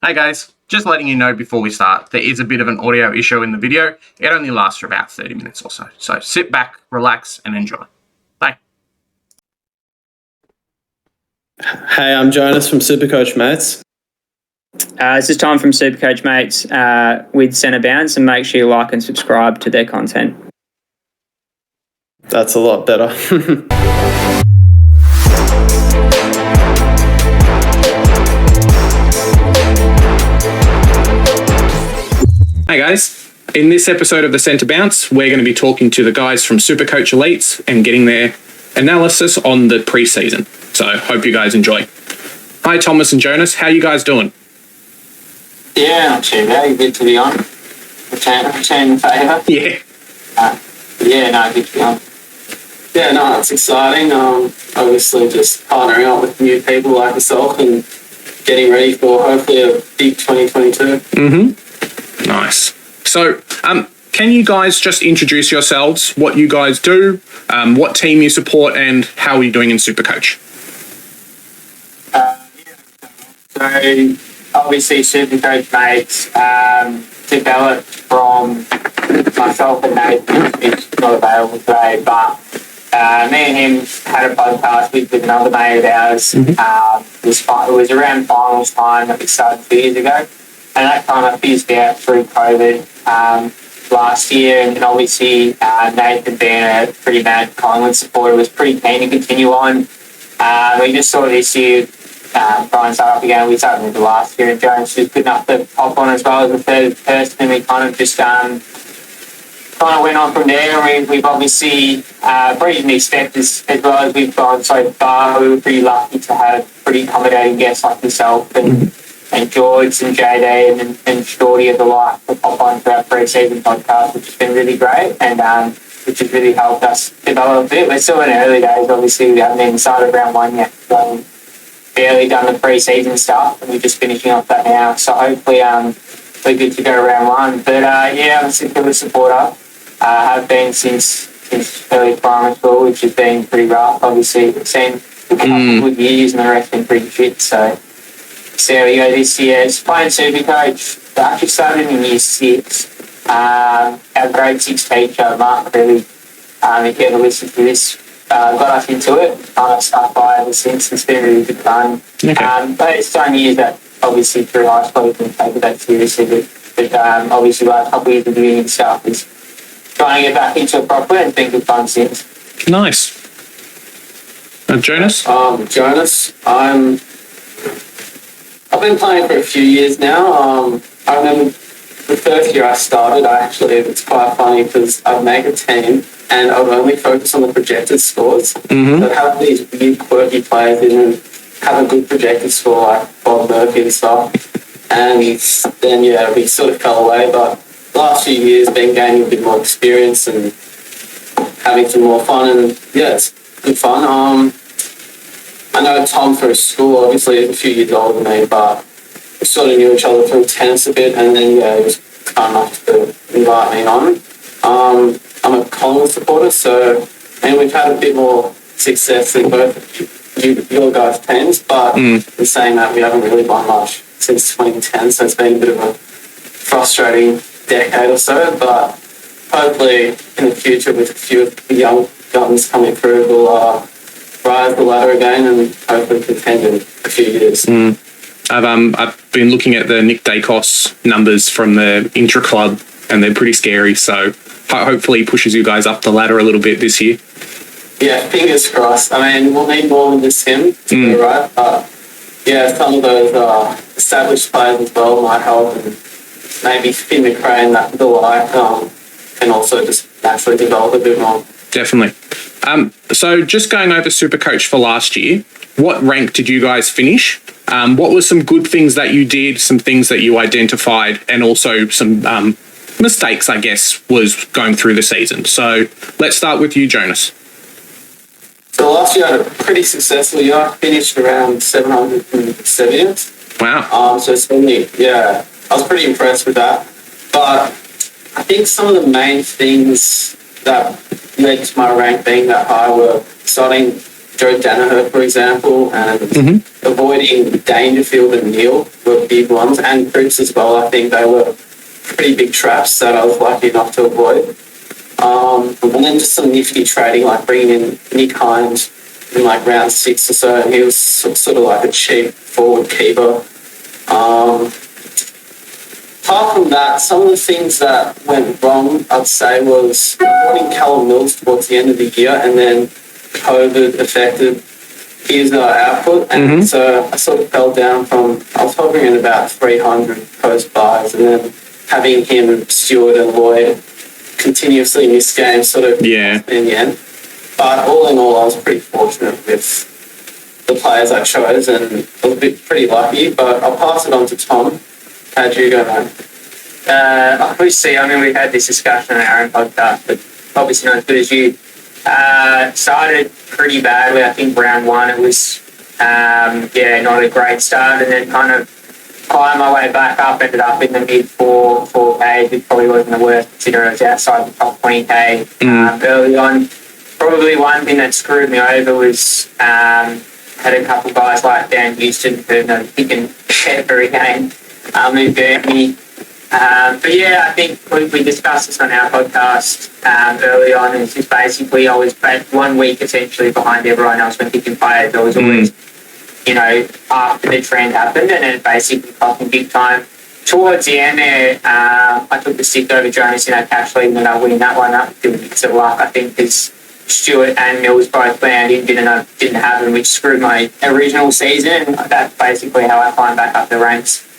Hey guys, just letting you know before we start, there is a bit of an audio issue in the video. It only lasts for about 30 minutes or so. So sit back, relax, and enjoy. Bye. Hey, I'm Jonas from Supercoach, mates. This is Tom from Supercoach, mates, with Centre Bounce, and make sure you like and subscribe to their content. That's a lot better. Hey guys, in this episode of the Centre Bounce, we're going to be talking to the guys from Supercoach Elites and getting their analysis on the preseason. So hope you guys enjoy. Hi Thomas and Jonas, how you guys doing? Yeah, not too bad. Good to be on. Return the favour. Yeah. Good to be on. Yeah, no, it's exciting. Obviously just partnering up with new people like yourself and getting ready for hopefully a big 2022. Nice. So, can you guys just introduce yourselves, what you guys do, what team you support, and how are you doing in Supercoach? So, obviously, Supercoach mates developed from myself and Nathan, who's not available today, but me and him had a podcast with another mate of ours. It was around finals time that we started 2 years ago, and that kind of fizzed out through COVID last year. And obviously, Nathan, being a pretty mad Collingwood supporter, was pretty keen to continue on. We just saw this year try and start up again. We started with the last year, and Jones was good enough to pop on as well as the third person, and we kind of just went on from there. And we've obviously pretty didn't expect as well as we've gone so far. We were pretty lucky to have pretty accommodating guests like yourself and George and JD and Shorty and the like to pop on for our pre-season podcast, which has been really great and which has really helped us develop a bit. We're still in early days, obviously. We haven't even started round one yet. So barely done the pre-season stuff, and we're just finishing off that now. So hopefully we're good to go round one. But I'm a Supercoach supporter. Have been since early primary school, which has been pretty rough. Obviously, we've seen a couple of good years, and the rest been pretty fit. So how we go this year. It's playing Supercoach. I actually started in year 6. Our grade 6 teacher, Mark, really, if you ever listen to this, got us into it. Kind of stuck by ever since. It's been really good fun. Okay. But it's done years that obviously through high school we can take it that seriously. But obviously last couple of years of doing stuff is trying to get back into it properly, and it's been good fun since. Nice. Jonas? Jonas, I've been playing for a few years now. I remember the first year I started, it's quite funny because I'd make a team and I would only focus on the projected scores. I'd have these weird quirky players in and have a good projected score like Bob Murphy and stuff. And then, we sort of fell away. But the last few years, been gaining a bit more experience and having some more fun. And, it's good fun. I know Tom through school, obviously he's a few years older than me, but we sort of knew each other through tennis a bit, and then, he was kind enough to invite me on. I'm a Collingwood supporter, so we've had a bit more success in both your guys' teams, but in saying that, we haven't really won much since 2010, so it's been a bit of a frustrating decade or so, but hopefully in the future with a few of the young guns coming through, we'll rise the ladder again and hopefully contend in a few years. I've been looking at the Nick Dacos numbers from the intra-club, and they're pretty scary, so hopefully he pushes you guys up the ladder a little bit this year. Yeah, fingers crossed. We'll need more than just him to be right, but some of those established players as well might help, and maybe Finn McRae and the like can also just naturally develop a bit more. Definitely. So just going over Supercoach for last year, what rank did you guys finish? What were some good things that you did, some things that you identified, and also some mistakes, I guess, was going through the season? So let's start with you, Jonas. So last year I had a pretty successful year. I finished around 770th. Wow. So certainly, I was pretty impressed with that. But I think some of the main things that led to my rank being that high were starting Joe Danaher, for example, and avoiding Dangerfield and Neil were big ones, and Cripps as well. I think they were pretty big traps that I was lucky enough to avoid. And then just some nifty trading, like bringing in Nick Hines in like round 6 or so, and he was sort of like a cheap forward keeper. Apart from that, some of the things that went wrong, I'd say, was wanting Callum Mills towards the end of the year, and then COVID affected his output, and so I sort of fell down from, I was hovering at about 300 post buys, and then having him, Stewart and Lloyd continuously miss games sort of in the end. But all in all, I was pretty fortunate with the players I chose, and I was pretty lucky. But I'll pass it on to Tom. How'd you go, man? Obviously, I mean, we've had this discussion on our own podcast, but obviously not as good as you. Started pretty badly. I think round 1 it was, not a great start, and then kind of climbed my way back up, ended up in the mid 4K, which probably wasn't the worst considering I was outside the top 20K early on. Probably one thing that screwed me over was had a couple of guys like Dan Houston who he can every game. Who burnt me. But yeah, I think we discussed this on our podcast early on. It's just basically I was 1 week essentially behind everyone else when picking players. I was always, after the trend happened, and it basically cost me big time. Towards the end there, I took the stick over Jonas in our cash league, and I winning that one up. Did a bit of luck, I think, because Stewart and Mills both landed, didn't have them, which screwed my original season. That's basically how I climbed back up the ranks.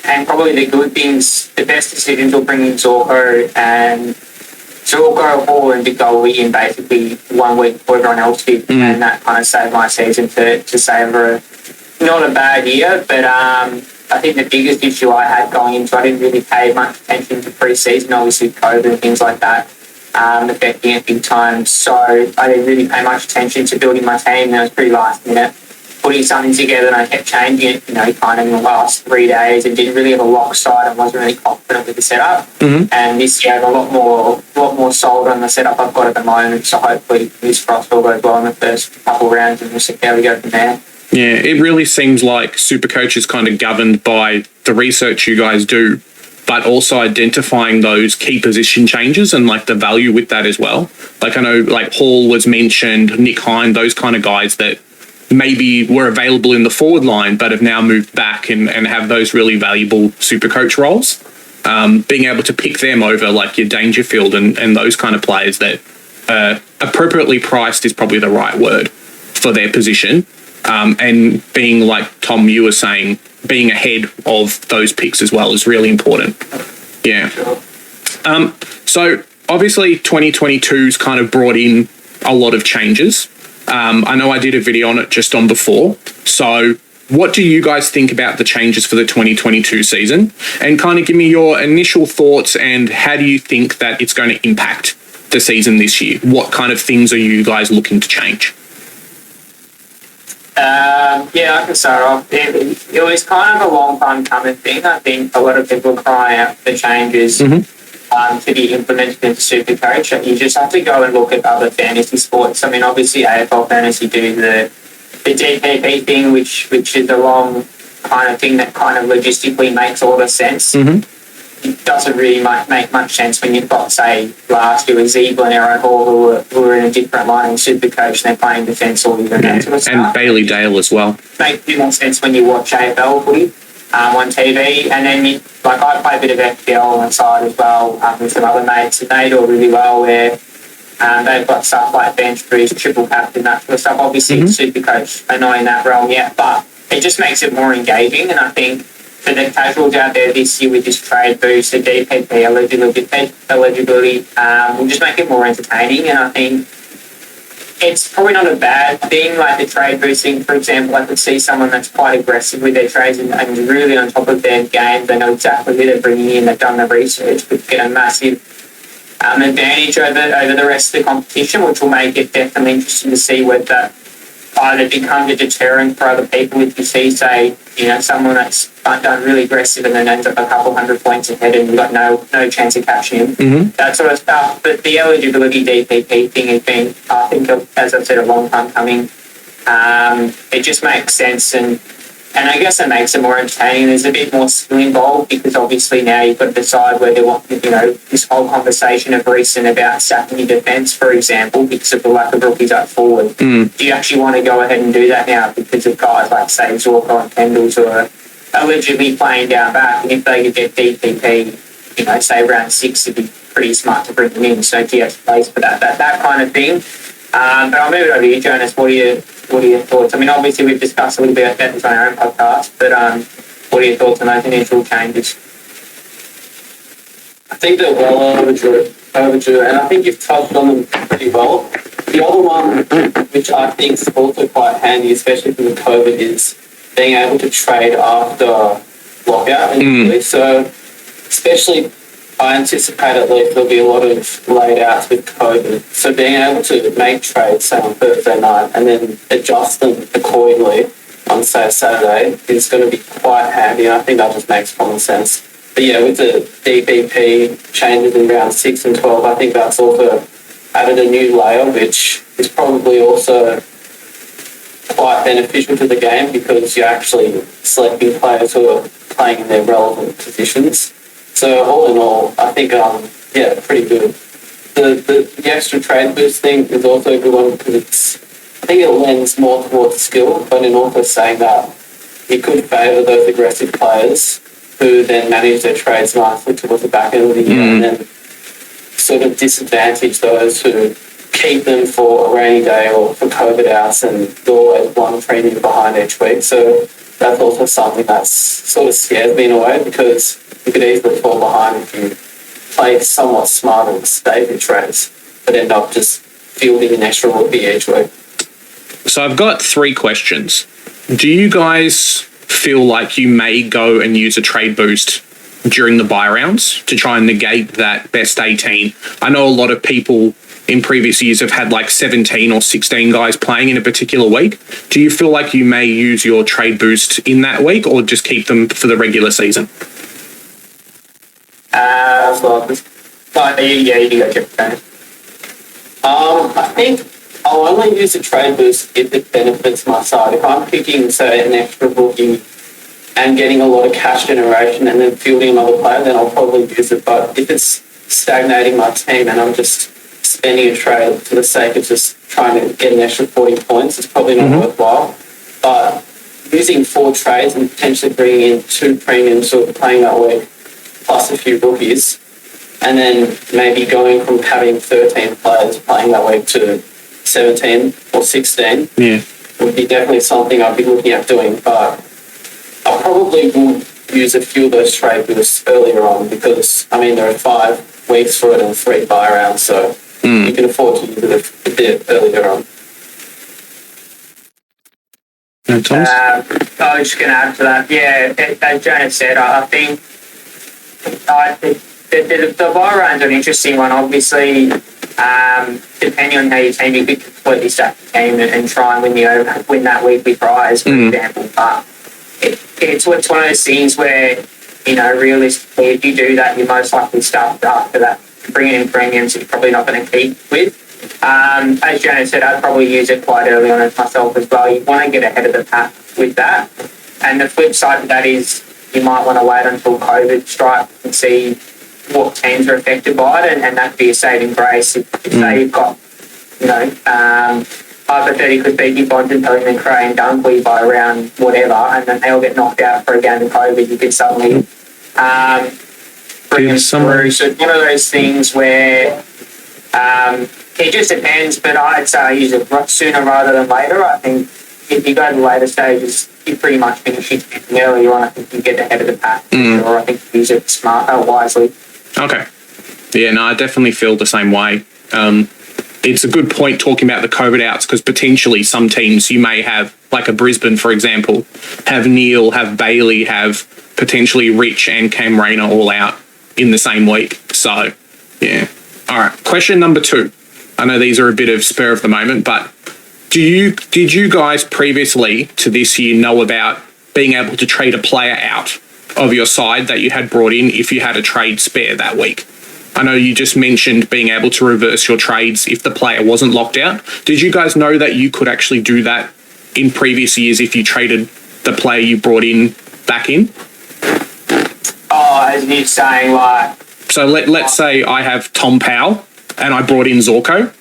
And probably the good things, the best decisions will bring in Zorko, and Zorko, Hall and Big Goalie in basically 1 week before everyone else did, and that kind of saved my season to savour not a bad year. But I think the biggest issue I had going into, I didn't really pay much attention to pre-season, obviously COVID and things like that affecting it big time. So I didn't really pay much attention to building my team, and it was pretty last minute putting something together, and I kept changing it, kind of in the last 3 days, and didn't really have a lock side and wasn't really confident with the setup. And this year I have a lot more sold on the setup I've got at the moment, so hopefully this frost will go well in the first couple of rounds, and we'll see how we go from there. Yeah, it really seems like Supercoach is kind of governed by the research you guys do, but also identifying those key position changes and like the value with that as well. Like I know like Hall was mentioned, Nick Hine, those kind of guys that maybe were available in the forward line but have now moved back and have those really valuable Supercoach roles. Being able to pick them over like your Dangerfield and those kind of players that appropriately priced is probably the right word for their position. And being like Tom, you were saying, being ahead of those picks as well is really important. Yeah. So obviously 2022's kind of brought in a lot of changes. I know I did a video on it just on before. So what do you guys think about the changes for the 2022 season? And kind of give me your initial thoughts, and how do you think that it's going to impact the season this year? What kind of things are you guys looking to change? I can start off. It was kind of a long time coming thing. I think a lot of people are crying out for the changes to be implemented into Supercoach. You just have to go and look at other fantasy sports. I mean, obviously AFL fantasy do the DPP thing, which is a long kind of thing that kind of logistically makes a lot of sense. It doesn't really make much sense when you've got, say, last year with Ziegler and Aaron Hall who were in a different line in Supercoach, and they're playing defence all year. And Bailey Dale as well. Makes more sense when you watch AFL footy on TV. And then, I play a bit of FPL on the side as well with some other mates, and they do really well where they've got stuff like bench boost, triple captain, that sort of stuff. Obviously, Supercoach are not in that realm yet, but it just makes it more engaging. And I think for the casuals out there this year with this trade boost, the DPP eligibility will just make it more entertaining. And I think it's probably not a bad thing, like the trade boosting, for example. I could see someone that's quite aggressive with their trades and really on top of their game. They know exactly who they're bringing in, they've done the research, could get a massive advantage over the rest of the competition, which will make it definitely interesting to see whether either becomes a deterrent for other people if you see, say, someone that's done really aggressive and then ends up a couple 100 points ahead and you've got no chance of catching him, that sort of stuff. But the eligibility DPP thing has been, I think, as I've said, a long time coming. It just makes sense, and I guess it makes it more entertaining. There's a bit more skill involved because obviously now you've got to decide whether this whole conversation of recent about sacking your defence, for example, because of the lack of rookies up forward. Do you actually want to go ahead and do that now because of guys like, say, Zorko and Kendalls who are allegedly playing down back, and if they could get DPP, say round 6, it'd be pretty smart to bring them in. So do you have space for that kind of thing? But I'll move it over to you, Jonas. What are your thoughts? I mean, obviously we've discussed a little bit about this on our own podcast, but what are your thoughts on those initial changes? I think they're well overdue, and I think you've touched on them pretty well. The other one, which I think is also quite handy, especially for the COVID, is being able to trade after lockout. So, especially, I anticipate at least there'll be a lot of laid outs with COVID. So being able to make trades, say, on Thursday night and then adjust them accordingly on, say, Saturday is going to be quite handy. And I think that just makes common sense. But yeah, with the DPP changes in round 6 and 12, I think that's also added a new layer, which is probably also quite beneficial to the game because you're actually selecting players who are playing in their relevant positions. So all in all, I think, pretty good. The extra trade boost thing is also a good one because I think it lends more towards skill, but in also saying that it could favour those aggressive players who then manage their trades nicely towards the back end of the year and then sort of disadvantage those who keep them for a rainy day or for COVID outs and they're always one premium behind each week. So that's also something that's sort of scares me in a way because you could easily fall behind if you play somewhat smarter and stay with trades, but end up just fielding an extra rookie each week. So I've got 3 questions. Do you guys feel like you may go and use a trade boost during the bye rounds to try and negate that best 18? I know a lot of people in previous years have had like 17 or 16 guys playing in a particular week. Do you feel like you may use your trade boost in that week or just keep them for the regular season? You go, Jeff. I think I'll only use a trade boost if it benefits my side. If I'm picking, say, an extra rookie and getting a lot of cash generation and then fielding another player, then I'll probably use it. But if it's stagnating my team and I'm just spending a trade for the sake of just trying to get an extra 40 points, it's probably not worthwhile. But using 4 trades and potentially bringing in 2 premiums who are playing that week, plus a few rookies, and then maybe going from having 13 players playing that week to 17 or 16 would be definitely something I'd be looking at doing. But I probably will use a few of those trade boosts earlier on because, I mean, there are 5 weeks for it and 3 bye rounds, so you can afford to use it a bit earlier on. Thomas? I was just going to add to that. Yeah, as Jonas said, I think the bye round's an interesting one. Obviously, depending on how your team, you could completely stack the team and try and win that week with buys, for example. But it's one of those things where, realistically, if you do that, you're most likely stuffed after that. Bringing in premiums that you're probably not going to keep with. As Jonas said, I'd probably use it quite early on as myself as well. You want to get ahead of the pack with that. And the flip side of that is you might want to wait until COVID strikes and see what teams are affected by it, and that could be a saving grace. If say you've got, hypothetically speaking, Bontempelli and Cray and Dunkley by around whatever, and then they all get knocked out for a game of COVID, you could suddenly bring them through. So it's one of those things where it just depends, but I'd say I use it sooner rather than later. I think if you go to the later stages, you pretty much finish it earlier on. I think you get ahead of the pack, or I think you use it wisely. Okay. Yeah, no, I definitely feel the same way. It's a good point talking about the COVID outs because potentially some teams you may have, like a Brisbane, for example, have Neil, have Bailey, have potentially Rich and Cam Rayner all out in the same week. So, yeah. All right. Question number 2. I know these are a bit of spur of the moment, but Did you guys previously to this year know about being able to trade a player out of your side that you had brought in if you had a trade spare that week? I know you just mentioned being able to reverse your trades if the player wasn't locked out. Did you guys know that you could actually do that in previous years if you traded the player you brought in back in? Oh, as you're saying, like... So let's say I have Tom Powell and I brought in Zorko,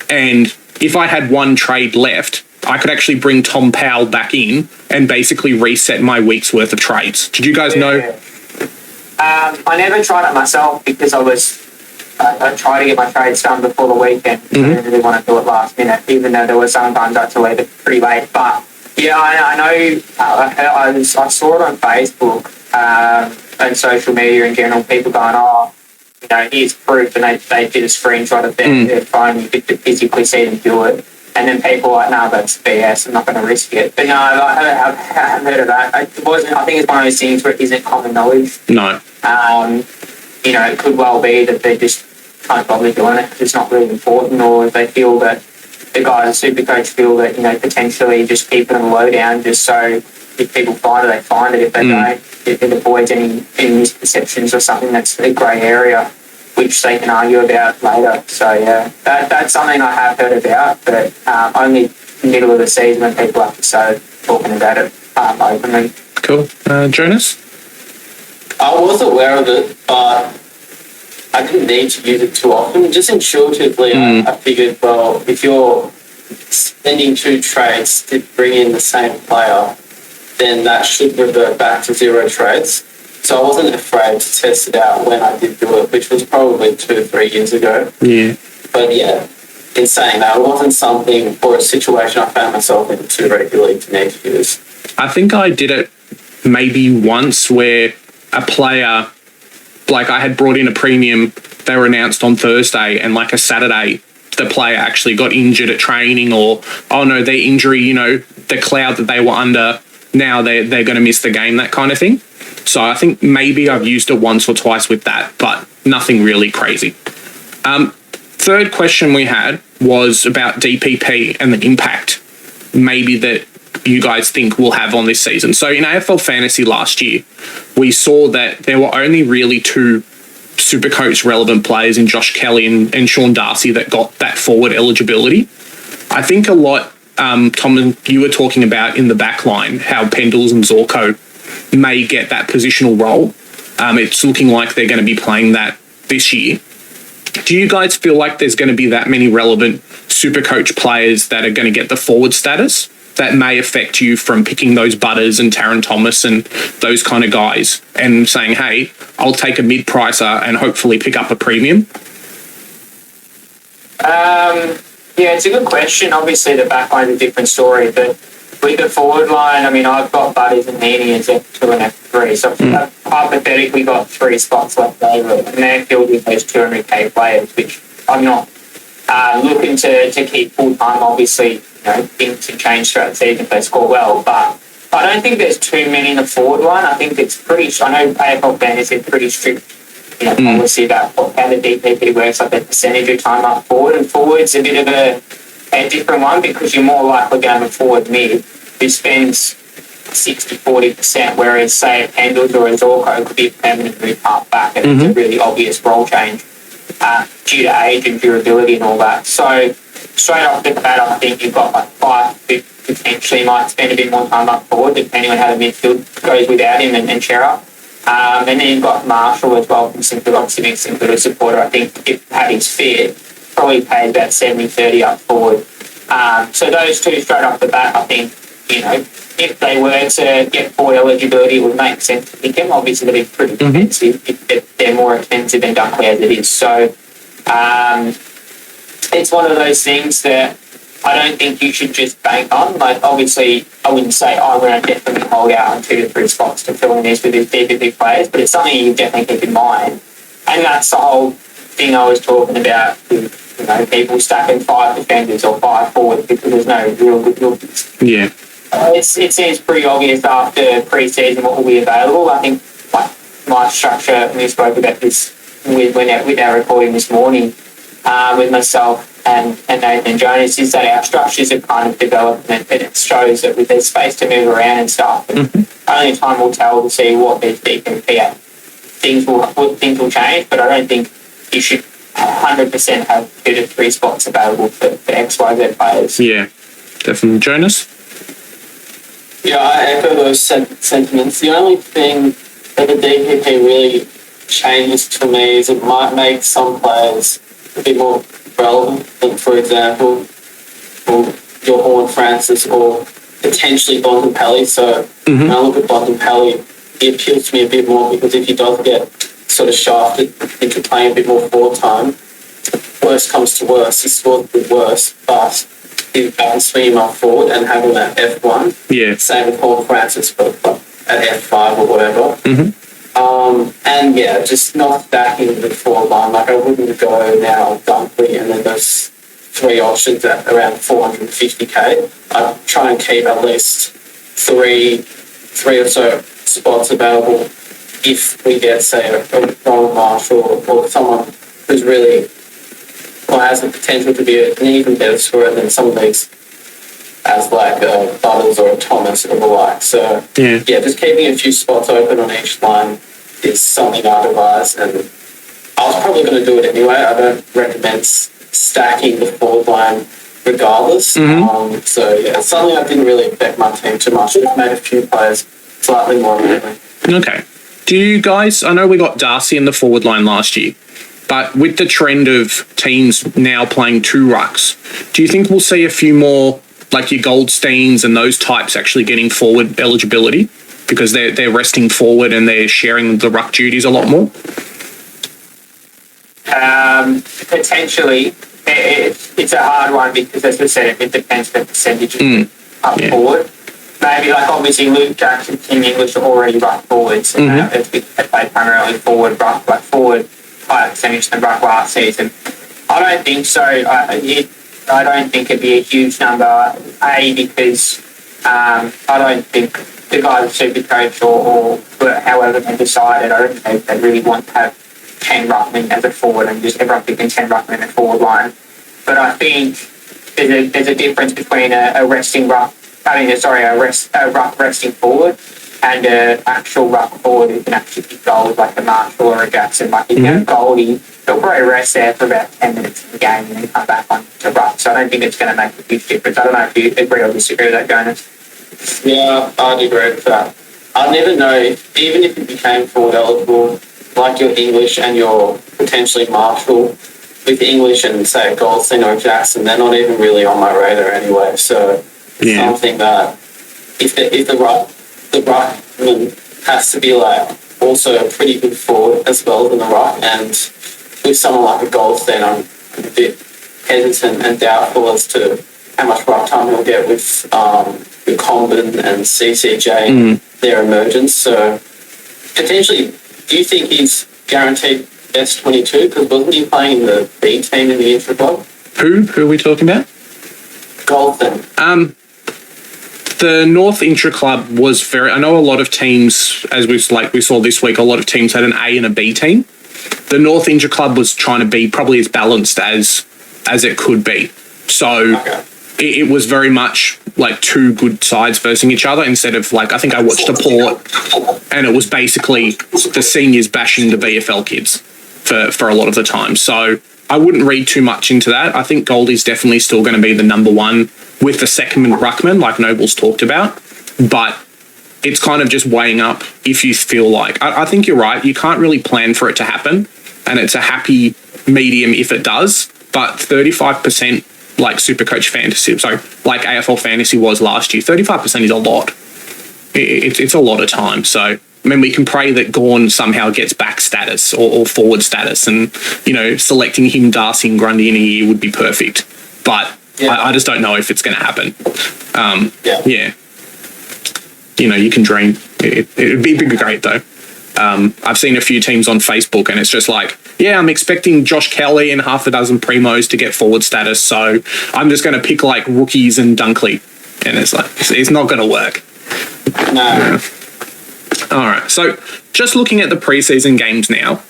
and if I had one trade left, I could actually bring Tom Powell back in and basically reset my week's worth of trades. Did you guys know? I never tried it myself because I tried to get my trades done before the weekend. I didn't really want to do it last minute, even though there were sometimes I had to leave it pretty late. But yeah, I know. I saw it on Facebook and social media in general. People going, "Oh, here's proof," and they did a screenshot of their phone. You could physically see them do it. And then people are like, "No, that's BS. I'm not going to risk it." But no, I haven't heard of that. I think it's one of those things where it isn't common knowledge. No. It could well be that they just can't bother doing it because it's not really important, or they feel that the guys at Supercoach feel that potentially just keeping them low down just so if people find it, they find it. If they don't, it avoids any misperceptions or something that's a grey area, which they can argue about later. So yeah, that's something I have heard about, but only middle of the season when people have to start talking about it openly. Cool. Jonas? I was aware of it, but I didn't need to use it too often. Just intuitively, I figured, well, if you're spending 2 trades to bring in the same player, then that should revert back to 0 trades. So I wasn't afraid to test it out when I did do it, which was probably 2 or 3 years ago. Yeah. But yeah, in saying that, it wasn't something or a situation I found myself in too regularly to need to use. I think I did it maybe once where a player, like I had brought in a premium, they were announced on Thursday, and like a Saturday, the player actually got injured at training, or, oh no, their injury, the cloud that they were under, now they're going to miss the game, that kind of thing. So I think maybe I've used it once or twice with that, but nothing really crazy. Third question we had was about DPP and the impact maybe that you guys think will have on this season. So in AFL Fantasy last year, we saw that there were only really 2 Supercoach relevant players in Josh Kelly and Sean Darcy that got that forward eligibility. I think a lot, Tom, you were talking about in the back line, how Pendles and Zorko may get that positional role. It's looking like they're going to be playing that this year. Do you guys feel like there's going to be that many relevant Supercoach players that are going to get the forward status that may affect you from picking those Butters and Taran Thomas and those kind of guys and saying, hey, I'll take a mid-pricer and hopefully pick up a premium? Yeah, it's a good question. Obviously, the back line's a different story, but with the forward line, I've got Butters and Heaney as F2 and F3, so I've hypothetically got 3 spots left over, and they're filled with those 200k players, which I'm not looking to keep full-time. Obviously, things can change throughout the season if they score well, but I don't think there's too many in the forward line. I think it's I know AFL Fantasy is pretty strict policy about how the DPP works, like the percentage of time up forward, and forward's a bit of a different one because you're more likely to have a forward mid who spends 60-40%, whereas say a Pendles or a Zorko could be a permanent move half back, and it's a really obvious role change due to age and durability and all that. So straight off the bat, I think you've got like 5 who potentially might spend a bit more time up forward, depending on how the midfield goes without him and Chera. And then you've got Marshall as well from Simpler, obviously being Simpler a supporter. I think if had his fit, probably pays about 70-30 up forward. So those 2 straight off the bat, I think, if they were to get forward eligibility, it would make sense to pick them. Obviously, they'd be pretty expensive. They're more expensive than Dunkley as it is. So it's one of those things that I don't think you should just bank on. Like, obviously, I wouldn't say, we're going to definitely hold out on 2 to 3 spots to fill in these with these DPP players, but it's something you definitely keep in mind. And that's the whole thing I was talking about with, people stacking 5 defenders or 5 forwards because there's no real good rookies. Yeah. It seems pretty obvious after pre-season what will be available. I think my structure, and we spoke about this with our recording this morning with myself, and Nathan Jonas is that our structures are kind of development, and it shows that with their space to move around and stuff. And only time will tell to see what their DPP things will change, but I don't think you should 100% have 2 to 3 spots available for XYZ players. Yeah, definitely. Jonas? Yeah, I echo those sentiments. The only thing that the DPP really changes to me is it might make some players a bit more relevant. Than, for example, your Horn Francis or potentially Bontempelli. So when I look at Bontempelli, he appeals to me a bit more because if he does get sort of shafted into playing a bit more forward time, worst comes to worst, he scores a bit worse, but I can swing him up forward and have him at F1. Yeah. Same with Paul Francis, but at F5 or whatever. And yeah, just not stacking the forward line. Like I wouldn't go now Dunkley and then those 3 options at around 450k. I'd try and keep at least three or so spots available if we get, say, a Ronald Marshall or someone who's really has the potential to be an even better scorer than some of these, as like a Butters or a Thomas or the like. So yeah, just keeping a few spots open on each line is something I'd advise, and I was probably going to do it anyway. I don't recommend stacking the forward line regardless. So yeah, it's something that didn't really affect my team too much. Just made a few players slightly more friendly. Okay. Do you guys, I know we got Darcy in the forward line last year, but with the trend of teams now playing 2 rucks, do you think we'll see a few more, like your Goldsteins and those types, actually getting forward eligibility because they're resting forward and they're sharing the ruck duties a lot more? Potentially. It's a hard one because, as we said, it depends on the percentage up forward. Maybe, like, obviously Luke Jackson, Tim English are already ruck forwards. They play primarily forward, ruck, like forward, higher percentage than ruck last season. I don't think so. I don't think it'd be a huge number, because I don't think the guys at Supercoach or however they decided, I don't think they really want to have 10 ruckmen as a forward and just everyone picking 10 ruckmen in the forward line. But I think there's a difference between a resting ruck, a ruck resting forward and an actual ruck forward who can actually kick goals like a Marshall or a Jackson. Like if you have Goldie, he'll probably rest there for about 10 minutes in the game and then come back on to ruck. So I don't think it's going to make a huge difference. I don't know if you agree or disagree with that, Jonas. Yeah, I'd agree with that. I'd never know, even if you became forward eligible, like your English and your potentially Marshall, with English and say Goldstein or Jackson, they're not even really on my radar anyway. So something that if the ruckman has to be like also a pretty good forward as well in the ruck, and with someone like a Goldstein, I'm a bit hesitant and doubtful as to how much ruck time he'll get with Combin and CCJ, their emergence. So potentially, do you think he's guaranteed best 22? Because wasn't he playing in the B team in the intra club? Who are we talking about? Goldstein. The North Intra Club was very. I know a lot of teams, as we saw this week, a lot of teams had an A and a B team. The North Intra Club was trying to be probably as balanced as it could be. So it was very much like 2 good sides versing each other instead of like, I think I watched a Port and it was basically the seniors bashing the VFL kids for a lot of the time. So I wouldn't read too much into that. I think Goldie's definitely still going to be the number 1 with the second ruckman, like Noble's talked about. But it's kind of just weighing up if you feel like... I think you're right. You can't really plan for it to happen, and it's a happy medium if it does. But 35%, like Supercoach fantasy, so like AFL fantasy was last year, 35% is a lot. It's a lot of time. So, I mean, we can pray that Gawn somehow gets back status or forward status, and, selecting him, Darcy and Grundy in a year would be perfect. But I just don't know if it's going to happen. You can dream. It'd be great, though. I've seen a few teams on Facebook, and it's just like, I'm expecting Josh Kelly and half a dozen primos to get forward status, so I'm just going to pick, like, rookies and Dunkley. And it's like, it's not going to work. No. All right, so just looking at the preseason games now,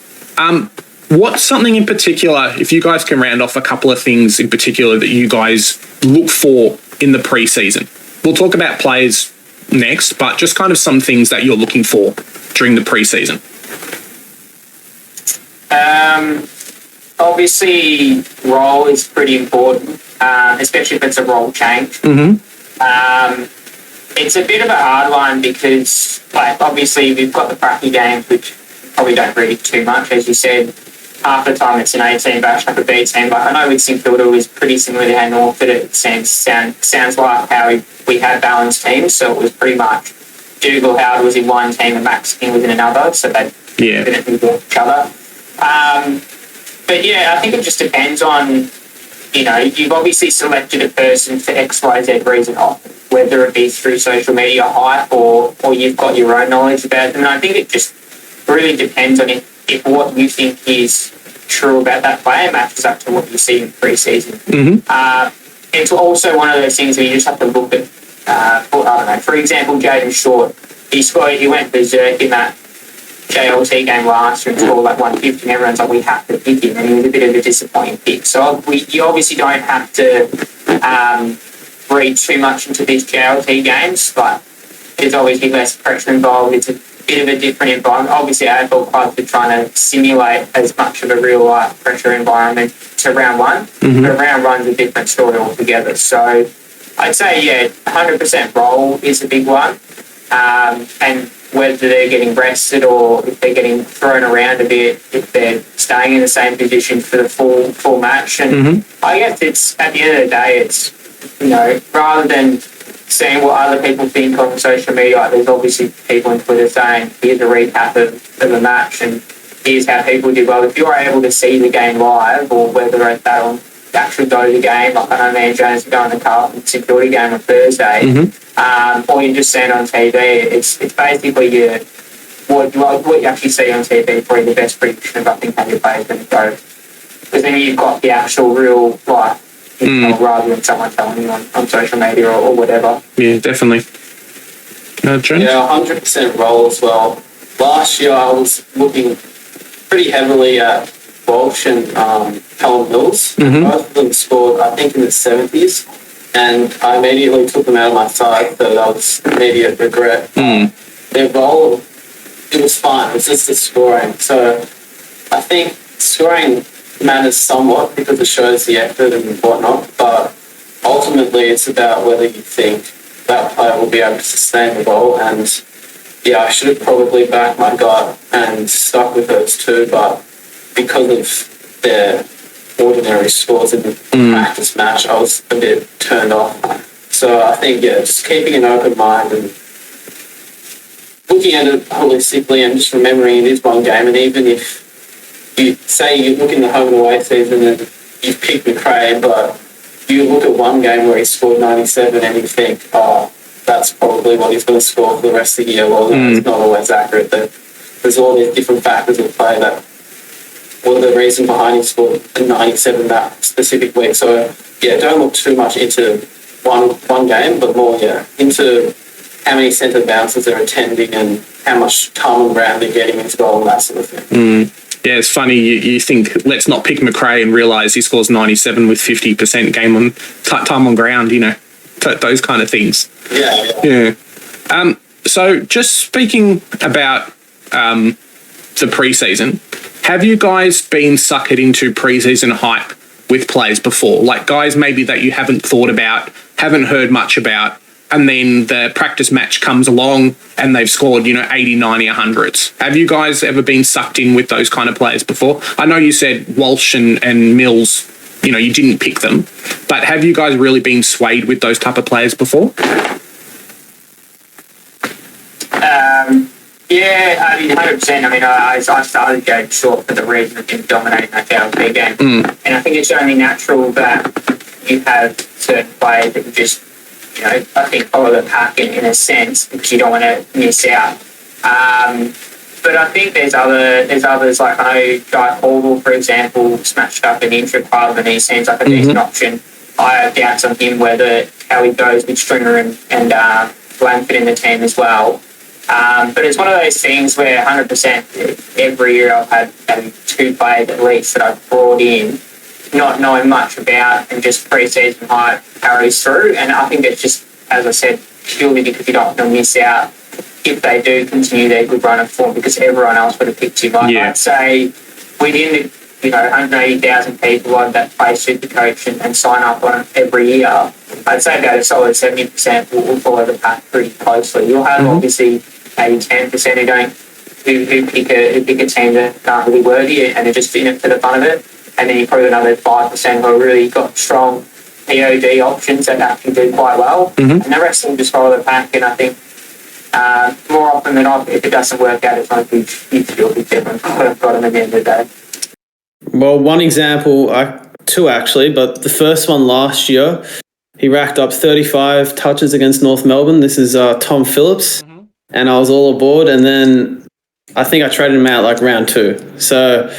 what's something in particular, if you guys can round off a couple of things in particular that you guys look for in the preseason? We'll talk about players next, but just kind of some things that you're looking for during the preseason. Obviously, role is pretty important, especially if it's a role change. It's a bit of a hard one because, like, obviously we've got the pracky games, which probably don't read too much, as you said. Half the time it's an A team bash like a B team, but I know with St Kilda was pretty similar to how North did it. Sounds like how we had balanced teams, so it was pretty much Dougal Howard was in one team and Max King was in another, so they didn't involve each other. But yeah, I think it just depends on, you've obviously selected a person for X, Y, Z reason, whether it be through social media hype or you've got your own knowledge about them. And I think it just really depends on if what you think is true about that player matches up to what you see in pre-season. It's also one of those things where you just have to look at, for example, Jaden Short. He went berserk in that JLT game last year and scored like 150, and everyone's like, we have to pick him, and he was a bit of a disappointing pick. So you obviously don't have to read too much into these JLT games, but there's obviously less pressure involved. It's a bit of a different environment. Obviously, AFL clubs are trying to simulate as much of a real-life pressure environment to round one, but round one's a different story altogether. So I'd say, 100% role is a big one, and whether they're getting rested or if they're getting thrown around a bit, if they're staying in the same position for the full match. And I guess it's, at the end of the day, it's, rather than seeing what other people think on social media, like there's obviously people on Twitter saying, here's a recap of a match and here's how people did well. If you're able to see the game live, or whether they'll actually go to the game, like I know me and Jones are going to the Carlton St Kilda game on Thursday, or you just see it on TV, it's basically what you actually see on TV, probably the best prediction of I think how your player's going to go. Because then you've got the actual real life, rather than someone telling you on social media or whatever. Yeah, definitely. Jones? Yeah, 100% role as well. Last year I was looking pretty heavily at Walsh and Callum Mills. Both of them scored, I think, in the 70s. And I immediately took them out of my side, so that was immediate regret. Their role, it was fine. It was just the scoring. So I think scoring matters somewhat because it shows the effort and whatnot, but ultimately it's about whether you think that player will be able to sustain the role. And yeah, I should have probably backed my gut and stuck with those two, but because of their ordinary scores in the practice match, I was a bit turned off. So I think, just keeping an open mind and looking at it holistically and just remembering it is one game. And even if you say you look in the home and away season and you've picked McRae, but you look at one game where he scored 97 and you think, that's probably what he's going to score for the rest of the year. Well, it's not always accurate. There's all these different factors at play that were the reason behind he scored a 97 that specific week. So, don't look too much into one game, but more, into how many centre bounces they're attending and how much time on ground they're getting into goal and that sort of thing. Yeah, it's funny. You think, let's not pick McRae and realise he scores 97 with 50% game on time on ground, those kind of things. Yeah. So just speaking about the preseason, have you guys been suckered into preseason hype with players before? Like guys maybe that you haven't thought about, haven't heard much about, and then the practice match comes along and they've scored, 80, 90, 100s. Have you guys ever been sucked in with those kind of players before? I know you said Walsh and Mills, you didn't pick them, but have you guys really been swayed with those type of players before? Yeah, 100%. I started Jaden Short for the reason of him dominating that JLT game. And I think it's only natural that you have certain players that you just, I think follow the pack in a sense because you don't want to miss out. But I think there's others, like I know Guy Caldwell, for example, smashed up an intra-club and he seems like a decent option. I have doubts on him how he goes with Stringer and Blanford in the team as well. But it's one of those things where 100% every year I've had 2 players at least that I've brought in, not knowing much about, and just pre-season hype carries through. And I think it's just, as I said, purely because you don't want to miss out if they do continue their good run of form, because everyone else would have picked him. I'd say within the 180,000 people that play Supercoach and sign up on it every year, I'd say about a solid 70% will follow the pack pretty closely. You'll have obviously maybe 10% who pick a team that aren't really worthy and are just in it for the fun of it, and then you probably another 5% who are really got strong POD options that actually do quite well, and the rest of them just follow the pack. And I think more often than not, if it doesn't work out, it's not a huge deal. Big difference. I've got them at the end of the day. Well, one example, two actually, but the first one last year, he racked up 35 touches against North Melbourne. This is Tom Phillips, and I was all aboard. And then I think I traded him out like round 2. So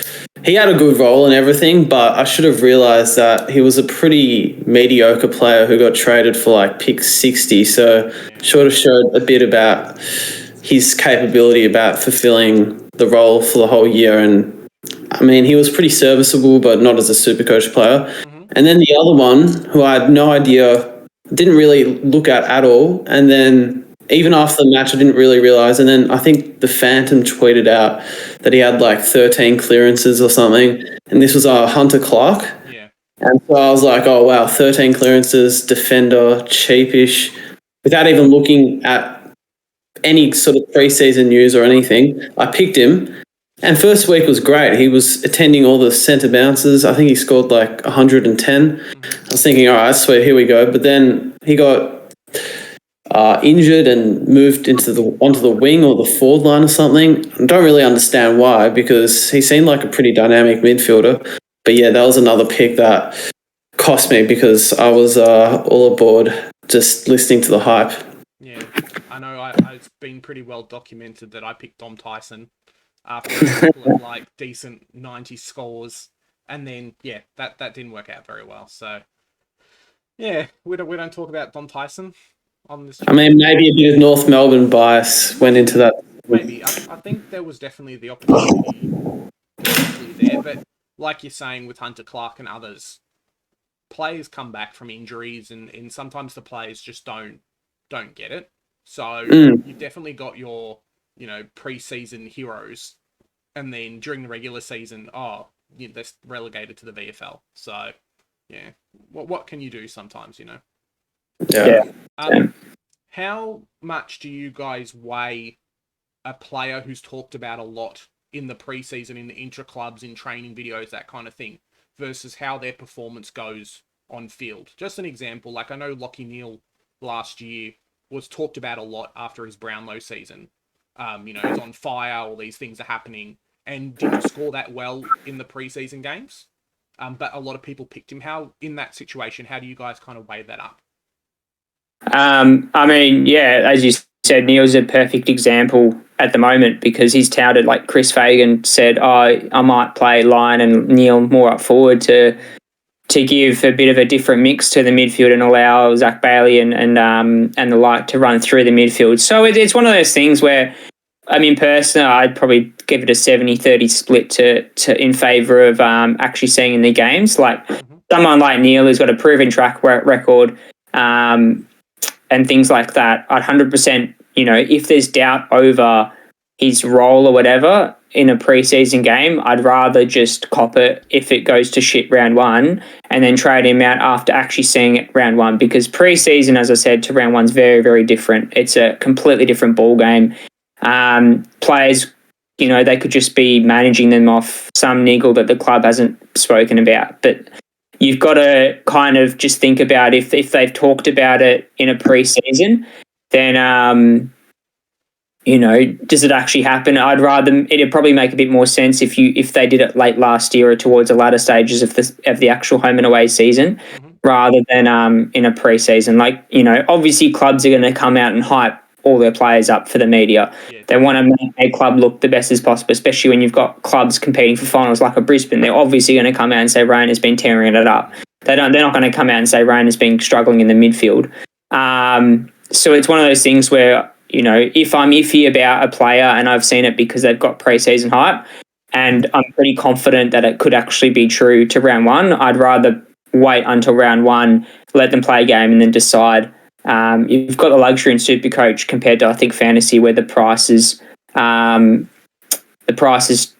he had a good role and everything, but I should have realised that he was a pretty mediocre player who got traded for like pick 60. So sort of showed a bit about his capability about fulfilling the role for the whole year. And I mean, he was pretty serviceable, but not as a Supercoach player. And then the other one, who I had no idea, didn't really look at all. And then even after the match, I didn't really realise. And then I think the Phantom tweeted out that he had like 13 clearances or something. And this was Hunter Clark. Yeah. And so I was like, oh, wow, 13 clearances, defender, cheapish. Without even looking at any sort of pre-season news or anything, I picked him. And first week was great. He was attending all the centre bounces. I think he scored like 110. I was thinking, all right, sweet, here we go. But then he got injured and moved onto the wing or the forward line or something. I don't really understand why, because he seemed like a pretty dynamic midfielder. But yeah, that was another pick that cost me because I was all aboard just listening to the hype. Yeah, I know it's been pretty well documented that I picked Dom Tyson after a couple of like decent 90 scores, and then that didn't work out very well. So yeah, we don't talk about Dom Tyson on this. I mean, maybe a bit of North Melbourne bias went into that. Maybe I think there was definitely the opportunity there, but like you're saying with Hunter Clark and others, players come back from injuries, and sometimes the players just don't get it. So you've definitely got your pre-season heroes, and then during the regular season, they're relegated to the VFL. So, yeah, what can you do sometimes, Yeah. How much do you guys weigh a player who's talked about a lot in the pre-season, in the intra-clubs, in training videos, that kind of thing, versus how their performance goes on field? Just an example, like I know Lockie Neal last year was talked about a lot after his Brownlow season. He's on fire, all these things are happening, and didn't score that well in the preseason games. But a lot of people picked him. How, in that situation, how do you guys kind of weigh that up? I mean, yeah, as you said, Neil's a perfect example at the moment because he's touted, like Chris Fagan said, I might play line and Neil more up forward to give a bit of a different mix to the midfield and allow Zach Bailey and the like to run through the midfield. So it's one of those things where, I mean, personally, I'd probably give it a 70-30 split to in favour of actually seeing in the games. Like someone like Neil who's got a proven track record and things like that, I'd 100%, if there's doubt over his role or whatever in a preseason game, I'd rather just cop it if it goes to shit round 1 and then trade him out after actually seeing it round 1, because preseason, as I said, to round 1's very, very different. It's a completely different ball game. Players, they could just be managing them off some niggle that the club hasn't spoken about. But you've got to kind of just think about if they've talked about it in a preseason, then does it actually happen? I'd rather it'd probably make a bit more sense if they did it late last year or towards the latter stages of the actual home and away season, rather than in a preseason. Like, obviously clubs are going to come out and hype all their players up for the media. Yeah. They want to make a club look the best as possible, especially when you've got clubs competing for finals like a Brisbane. They're obviously going to come out and say Rain has been tearing it up. They're not going to come out and say Rain has been struggling in the midfield. So it's one of those things where if I'm iffy about a player and I've seen it because they've got preseason hype and I'm pretty confident that it could actually be true to round one, I'd rather wait until round one, let them play a game and then decide. You've got the luxury in Supercoach compared to, I think, Fantasy, where the prices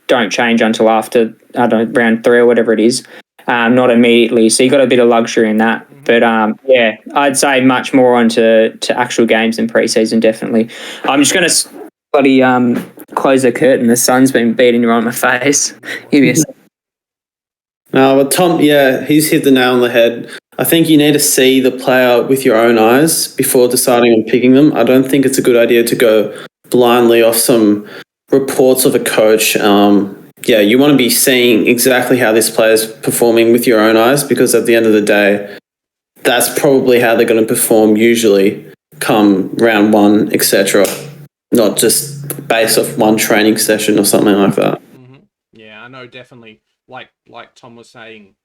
don't change until after, I don't know, round 3 or whatever it is, not immediately. So you got a bit of luxury in that. But I'd say much more onto actual games than preseason, definitely. I'm just going to bloody close the curtain. The sun's been beating right on my face. Give me a second. No, but Tom, he's hit the nail on the head. I think you need to see the player with your own eyes before deciding on picking them. I don't think it's a good idea to go blindly off some reports of a coach. You want to be seeing exactly how this player's performing with your own eyes, because at the end of the day, that's probably how they're going to perform usually come round one, etc. Not just based off one training session or something like that. Mm-hmm. Yeah, I know, definitely. Like Tom was saying,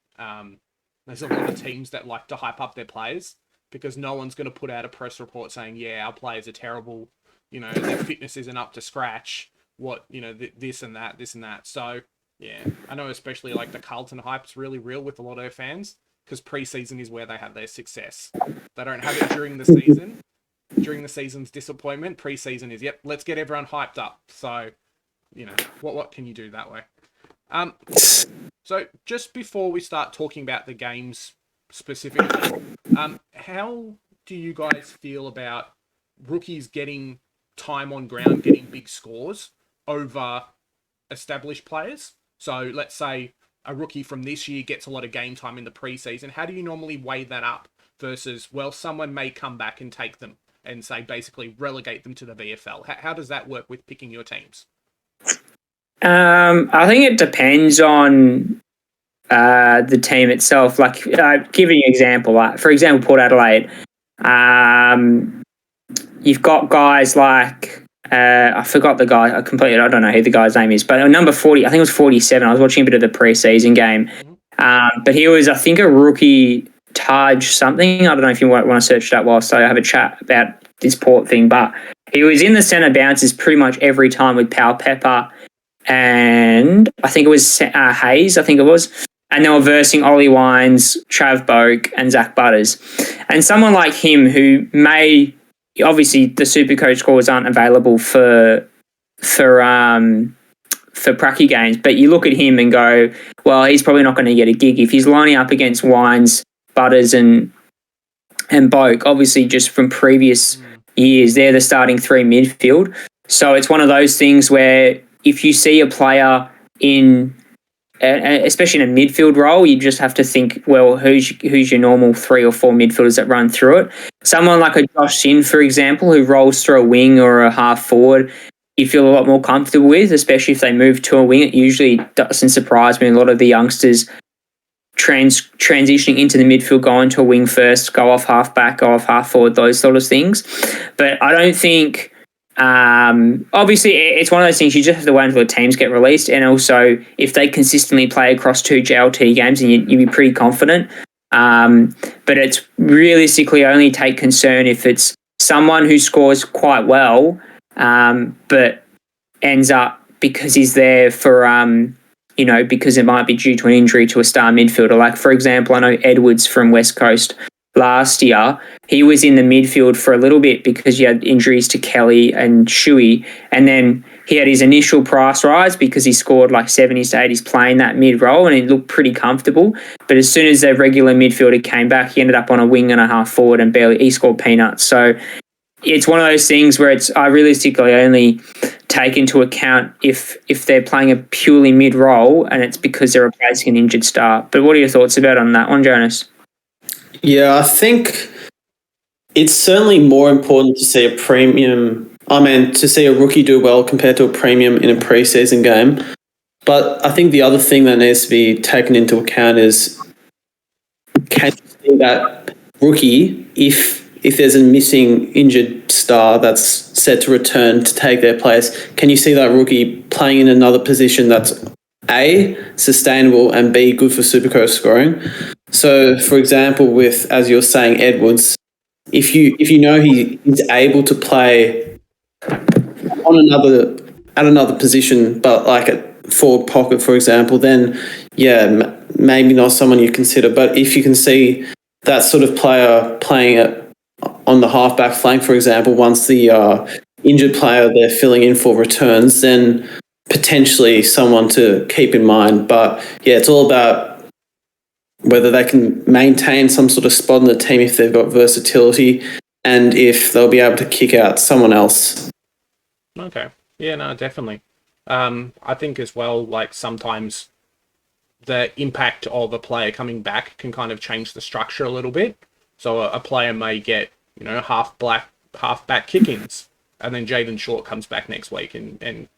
there's a lot of teams that like to hype up their players because no one's going to put out a press report saying, our players are terrible, their fitness isn't up to scratch, this and that. So, I know especially like the Carlton hype's really real with a lot of their fans because preseason is where they have their success. They don't have it during the season. During the season's disappointment, preseason is, let's get everyone hyped up. So, what can you do that way? So just before we start talking about the games specifically, how do you guys feel about rookies getting time on ground, getting big scores over established players? So let's say a rookie from this year gets a lot of game time in the preseason. How do you normally weigh that up versus, someone may come back and take them and say basically relegate them to the VFL? How does that work with picking your teams? I think it depends on the team itself. Like, giving you an example, for example, Port Adelaide, you've got guys like, I forgot the guy, I don't know who the guy's name is, but number 40, I think it was 47. I was watching a bit of the preseason game. But he was, I think, a rookie, Taj something. I don't know if you want to search that whilst I have a chat about this Port thing, but he was in the centre bounces pretty much every time with Pal Pepper and I think it was Hayes, I think it was. And they were versing Ollie Wines, Trav Boak and Zach Butters. And someone like him who obviously the Supercoach scores aren't available for pracky games, but you look at him and go, well, he's probably not going to get a gig. If he's lining up against Wines, Butters and Boak, obviously just from previous years, they're the starting 3 midfield. So it's one of those things where if you see a player especially in a midfield role, you just have to think, well, who's your normal 3 or 4 midfielders that run through it? Someone like a Josh Sin, for example, who rolls through a wing or a half forward, you feel a lot more comfortable with, especially if they move to a wing. It usually doesn't surprise me. A lot of the youngsters transitioning into the midfield, go into a wing first, go off half back, go off half forward, those sort of things. But I don't think... obviously it's one of those things you just have to wait until the teams get released, and also if they consistently play across 2 JLT games, and you'd be pretty confident. But it's realistically only take concern if it's someone who scores quite well, but ends up, because he's there for because it might be due to an injury to a star midfielder. Like, for example, I know Edwards from West Coast last year, he was in the midfield for a little bit because he had injuries to Kelly and Shuey, and then he had his initial price rise because he scored like 70s to 80s playing that mid-role, and he looked pretty comfortable. But as soon as their regular midfielder came back, he ended up on a wing and a half forward and he scored peanuts. So it's one of those things where I realistically only take into account if they're playing a purely mid-role and it's because they're replacing an injured star. But what are your thoughts about on that one, Jonas? Yeah, I think it's certainly more important to see to see a rookie do well compared to a premium in a preseason game. But I think the other thing that needs to be taken into account is, can you see that rookie, if there's a missing injured star that's set to return to take their place, can you see that rookie playing in another position that's A, sustainable, and B, good for Supercoach scoring? So, for example, with, as you're saying, Edwards, if you know he's able to play at another position, but like at forward pocket, for example, then maybe not someone you consider. But if you can see that sort of player playing on the halfback flank, for example, once the injured player they're filling in for returns, then potentially someone to keep in mind. But yeah, it's all about whether they can maintain some sort of spot in the team if they've got versatility, and if they'll be able to kick out someone else. Okay. Yeah, no, definitely. I think as well, like sometimes the impact of a player coming back can kind of change the structure a little bit. So a player may get, half back kick-ins, and then Jaden Short comes back next week and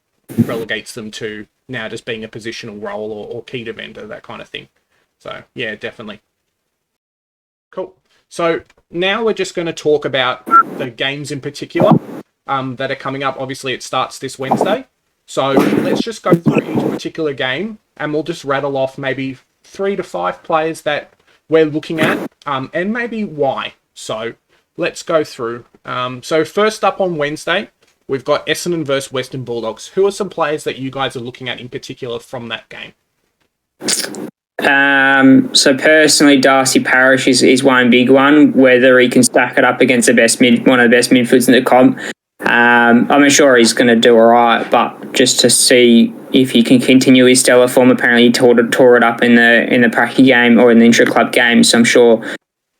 relegates them to now just being a positional role or key defender, that kind of thing. So, yeah, definitely. Cool. So now we're just going to talk about the games in particular that are coming up. Obviously, it starts this Wednesday. So let's just go through each particular game, and we'll just rattle off maybe 3 to 5 players that we're looking at, and maybe why. So let's go through. So first up on Wednesday, we've got Essendon versus Western Bulldogs. Who are some players that you guys are looking at in particular from that game? So personally, Darcy Parish is one big one. Whether he can stack it up against one of the best midfielders in the comp, I'm sure he's going to do all right. But just to see if he can continue his stellar form, apparently he tore it up in the Pracky game or in the intra-club game. So I'm sure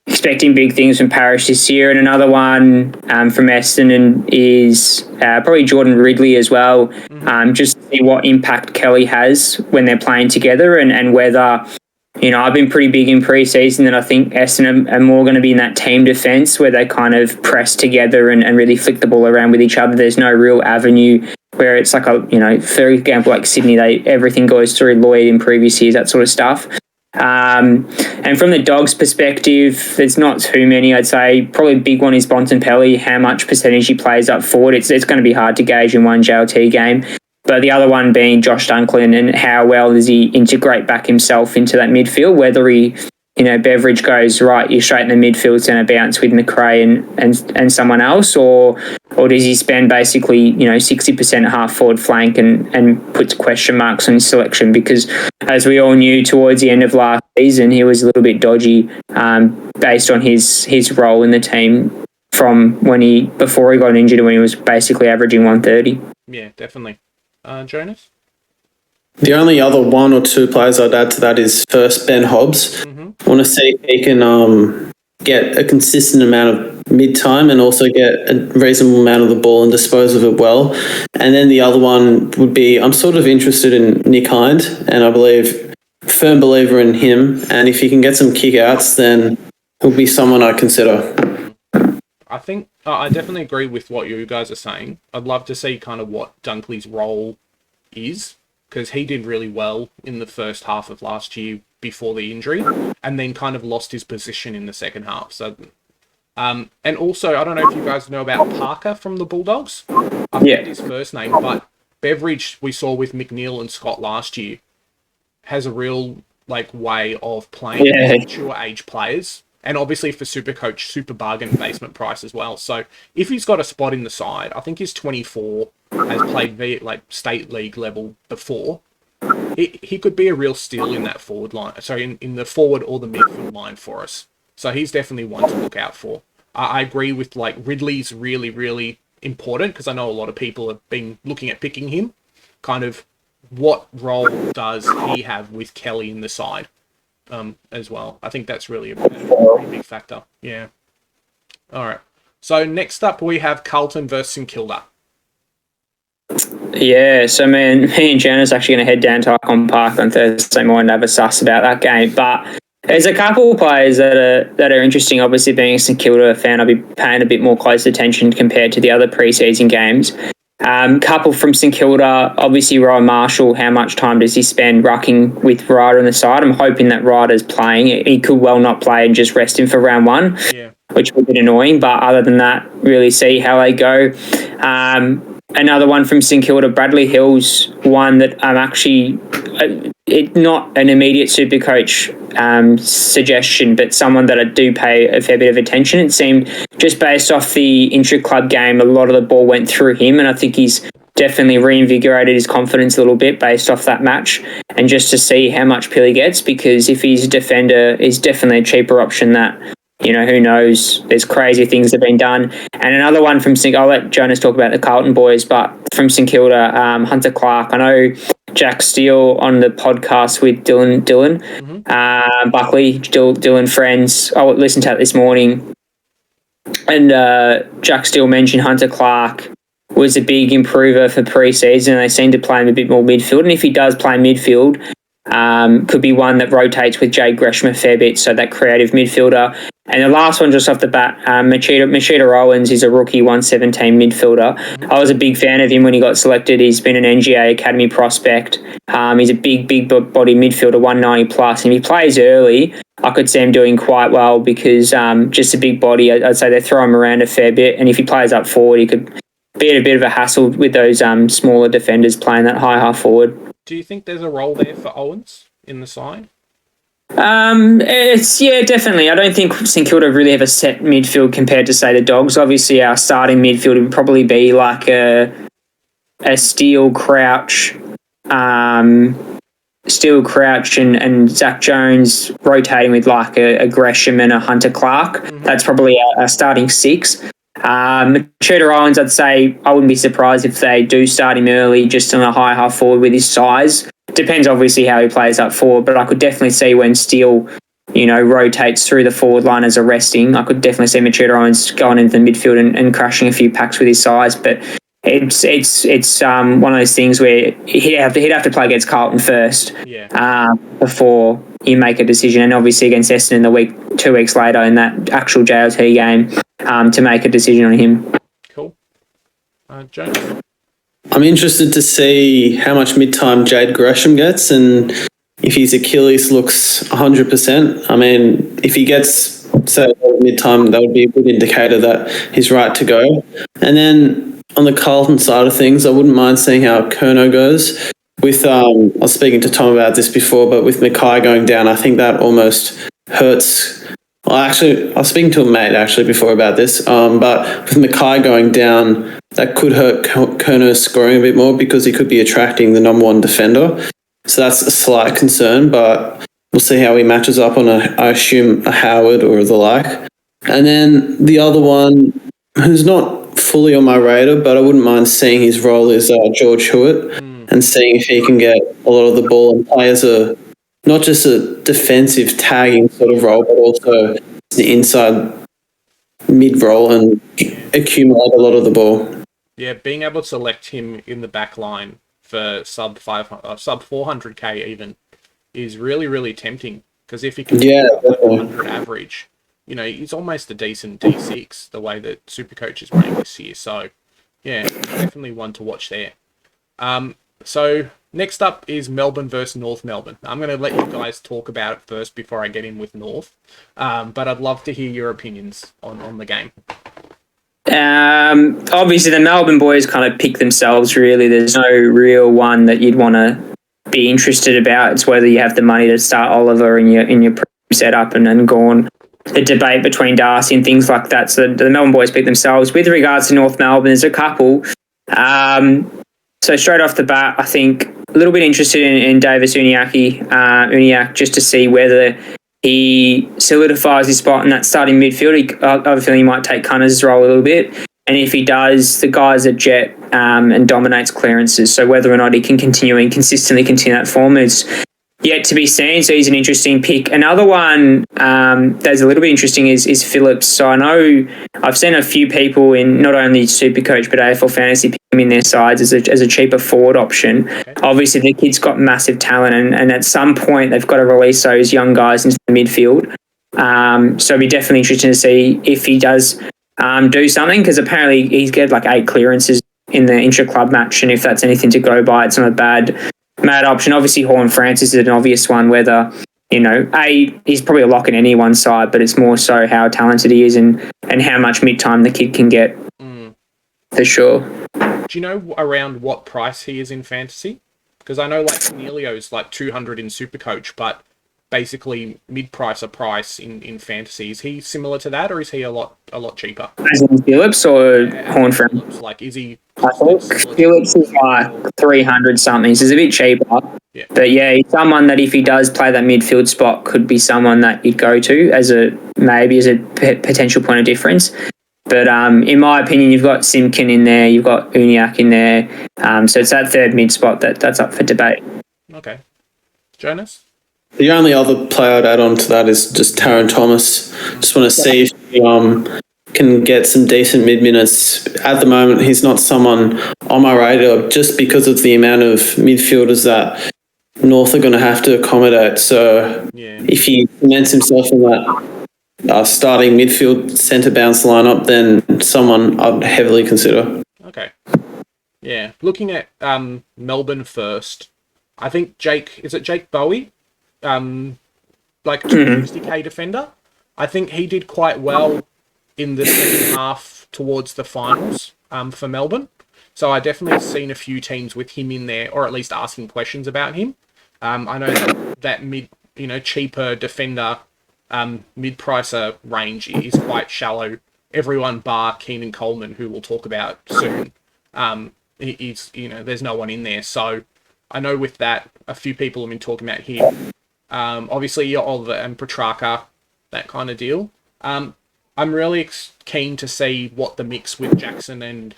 expecting big things from Parish this year. And another one from Essendon is probably Jordan Ridley as well. Just to see what impact Kelly has when they're playing together, and whether, I've been pretty big in pre-season that I think Essendon are more going to be in that team defence where they kind of press together and really flick the ball around with each other. There's no real avenue where it's like for example, like Sydney, everything goes through Lloyd in previous years, that sort of stuff. And from the Dogs' perspective, there's not too many. I'd say probably a big one is Bontempelli, how much percentage he plays up forward. It's going to be hard to gauge in one JLT game. But the other one being Josh Dunklin, and how well does he integrate back himself into that midfield, whether he, Beveridge goes, right, you're straight in the midfield, it's going to bounce with McRae and someone else, or does he spend basically, 60% half forward flank and puts question marks on his selection? Because as we all knew towards the end of last season, he was a little bit dodgy based on his role in the team from before he got injured, when he was basically averaging 130. Yeah, definitely. Jonas? The only other 1 or 2 players I'd add to that is first Ben Hobbs. I want to see if he can get a consistent amount of mid-time and also get a reasonable amount of the ball and dispose of it well. And then the other one would be, I'm sort of interested in Nick Hind, and I believe, firm believer in him. And if he can get some kick-outs, then he'll be someone I consider. I think I definitely agree with what you guys are saying. I'd love to see kind of what Dunkley's role is, because he did really well in the first half of last year before the injury, and then kind of lost his position in the second half. So, and also, I don't know if you guys know about Parker from the Bulldogs. I forget his first name, but Beveridge, we saw with McNeil and Scott last year, has a real way of playing mature age players. And obviously for Supercoach, super bargain basement price as well. So if he's got a spot in the side, I think he's 24, has played state league level before. He could be a real steal in that forward line. Sorry, in the forward or the midfield line for us. So he's definitely one to look out for. I agree with Ridley's really, really important, because I know a lot of people have been looking at picking him. Kind of what role does he have with Kelly in the side? As well. I think that's really a pretty big factor. Yeah. All right. So next up we have Carlton versus St Kilda. Yeah, so me and Janice are actually going to head down to Icon Park on Thursday morning to have a suss about that game. But there's a couple of players that are interesting. Obviously, being a St Kilda fan, I'll be paying a bit more close attention compared to the other pre-season games. Couple from St Kilda, obviously Ryan Marshall, how much time does he spend rucking with Ryder on the side? I'm hoping that Ryder's playing. He could well not play and just rest him for round 1, which would be annoying. But other than that, really see how they go. Another one from St Kilda, Bradley Hill's one that I'm actually, not an immediate Supercoach suggestion, but someone that I do pay a fair bit of attention. It seemed, just based off the intra-club game, a lot of the ball went through him, and I think he's definitely reinvigorated his confidence a little bit based off that match, and just to see how much pill he gets, because if he's a defender, he's definitely a cheaper option that, who knows, there's crazy things that have been done. And another one from I'll let Jonas talk about the Carlton boys, but from St Kilda, Hunter Clark. I know Jack Steele on the podcast with Dylan Buckley, Dylan friends. I listened to it this morning, and Jack Steele mentioned Hunter Clark was a big improver for pre-season. They seem to play him a bit more midfield, and if he does play midfield, could be one that rotates with Jade Gresham a fair bit, so that creative midfielder. And the last one just off the bat, Machida Owens is a rookie 117 midfielder. I was a big fan of him when he got selected. He's been an NGA Academy prospect. He's a big body midfielder, 190 plus. And if he plays early, I could see him doing quite well, because just a big body. I'd say they throw him around a fair bit. And if he plays up forward, he could be a bit of a hassle with those smaller defenders playing that high half forward. Do you think there's a role there for Owens in the side? Definitely. I don't think St Kilda really have a set midfield compared to, say, the Dogs. Obviously, our starting midfield would probably be like a Steele, Crouch, and Zach Jones rotating with like a Gresham and a Hunter Clark. That's probably a starting six. Machida Owens, I'd say I wouldn't be surprised if they do start him early, just on a high half forward with his size. Depends obviously how he plays up forward, but I could definitely see when Steele, rotates through the forward line as a resting, I could definitely see Machida Owens going into the midfield and crashing a few packs with his size. But it's one of those things where he'd have to play against Carlton first, before you make a decision, and obviously against Essendon 2 weeks later in that actual JLT game, to make a decision on him. Cool. Jonas? I'm interested to see how much mid-time Jade Gresham gets, and if his Achilles looks 100%. I mean, if he gets, say, mid-time, that would be a good indicator that he's right to go. And then on the Carlton side of things, I wouldn't mind seeing how Kerno goes. With I was speaking to Tom about this before, but with Mackay going down, I think that almost hurts. Well, actually, I was speaking to a mate actually before about this, but with Mackay going down, that could hurt Kerno scoring a bit more, because he could be attracting the number one defender. So that's a slight concern, but we'll see how he matches up on I assume a Howard or the like. And then the other one, who's not fully on my radar, but I wouldn't mind seeing his role, is George Hewitt, and seeing if he can get a lot of the ball and play as not just a defensive tagging sort of role, but also the inside mid role and accumulate a lot of the ball. Yeah, being able to select him in the back line for sub 400k even is really, really tempting, because if he can 400 average, he's almost a decent D6 the way that Supercoach is running this year. So yeah, definitely one to watch there. So next up is Melbourne versus North Melbourne. I'm going to let you guys talk about it first before I get in with North, but I'd love to hear your opinions on the game. Obviously, the Melbourne boys kind of pick themselves, really. There's no real one that you'd want to be interested about. It's whether you have the money to start Oliver in your setup and go on. The debate between Darcy and things like that. So the Melbourne boys pick themselves. With regards to North Melbourne, there's a couple. So straight off the bat, I think a little bit interested in Davis Uniacke, just to see whether he solidifies his spot in that starting midfield. I have a feeling he might take Cunners' role a little bit. And if he does, the guy's a jet and dominates clearances. So whether or not he can consistently continue that form is yet to be seen. So he's an interesting pick. Another one that's a little bit interesting is Phillips. So I know I've seen a few people in not only Supercoach but AFL Fantasy pick him in their sides as a cheaper forward option. Okay. Obviously, the kid's got massive talent, and at some point they've got to release those young guys into the midfield. So it'd be definitely interesting to see if he does do something, because apparently he's got like 8 clearances in the intra-club match, and if that's anything to go by, it's not a bad option. Obviously, Horn Francis is an obvious one, whether, he's probably a lock in anyone's side, but it's more so how talented he is and how much mid-time the kid can get, for sure. Do you know around what price he is in fantasy? Because I know like Cornelio's like 200 in Supercoach, but basically mid-pricer price in fantasy. Is he similar to that, or is he a lot cheaper? As in Phillips or Horn Friend? Phillips, like, is he? I think Phillips is like 300 something, so it's a bit cheaper. Yeah. But yeah, he's someone that if he does play that midfield spot, could be someone that you'd go to as a potential point of difference. But in my opinion, you've got Simkin in there, you've got Uniac in there, so it's that third mid spot that's up for debate. Okay, Jonas. The only other player I'd add on to that is just Taran Thomas. Just want to see if he can get some decent mid minutes. At the moment, he's not someone on my radar just because of the amount of midfielders that North are going to have to accommodate. So if he cements himself in that starting midfield centre bounce lineup, then someone I'd heavily consider. Okay. Yeah, looking at Melbourne first, I think Jake Bowie? Like 260k defender. I think he did quite well in the second half towards the finals for Melbourne. So I definitely seen a few teams with him in there, or at least asking questions about him. I know that cheaper defender mid-pricer range is quite shallow. Everyone bar Keenan Coleman, who we'll talk about soon, there's no one in there. So I know with that, a few people have been talking about him. Obviously, you're Oliver and Petrarca, that kind of deal. I'm really keen to see what the mix with Jackson and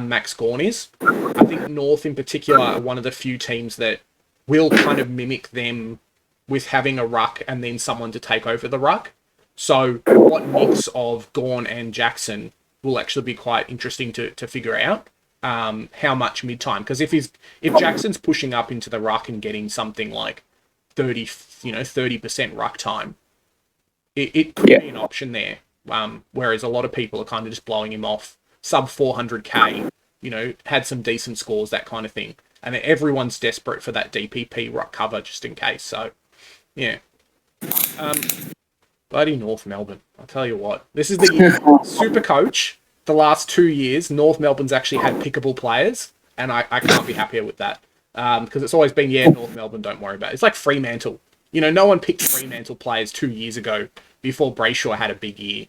Max Gawn is. I think North in particular are one of the few teams that will kind of mimic them with having a ruck and then someone to take over the ruck. So what mix of Gawn and Jackson will actually be quite interesting to figure out. How much mid-time, because if Jackson's pushing up into the ruck and getting something like 30% ruck time, it could be an option there. Whereas a lot of people are kind of just blowing him off sub 400k, had some decent scores, that kind of thing. And everyone's desperate for that DPP ruck cover just in case. So, yeah. Bloody North Melbourne. I'll tell you what. This is the year. Supercoach, the last 2 years, North Melbourne's actually had pickable players. And I can't be happier with that. Because it's always been, North Melbourne, don't worry about it. It's like Fremantle. No one picked Fremantle players 2 years ago before Brayshaw had a big year.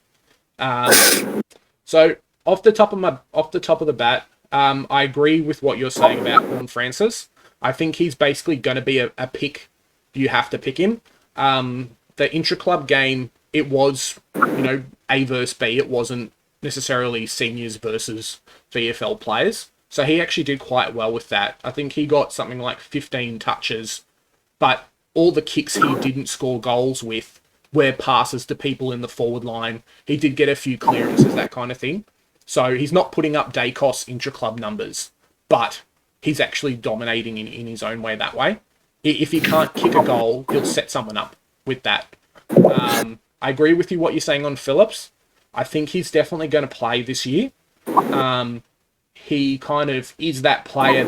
So off the top of the bat, I agree with what you're saying about Horn Francis. I think he's basically going to be a pick. You have to pick him. The intra-club game, it was, A versus B. It wasn't necessarily seniors versus VFL players. So he actually did quite well with that. I think he got something like 15 touches, but all the kicks he didn't score goals with were passes to people in the forward line. He did get a few clearances, that kind of thing. So he's not putting up Dacos intra-club numbers, but he's actually dominating in his own way that way. If he can't kick a goal, he'll set someone up with that. I agree with you what you're saying on Phillips. I think he's definitely going to play this year. He kind of is that player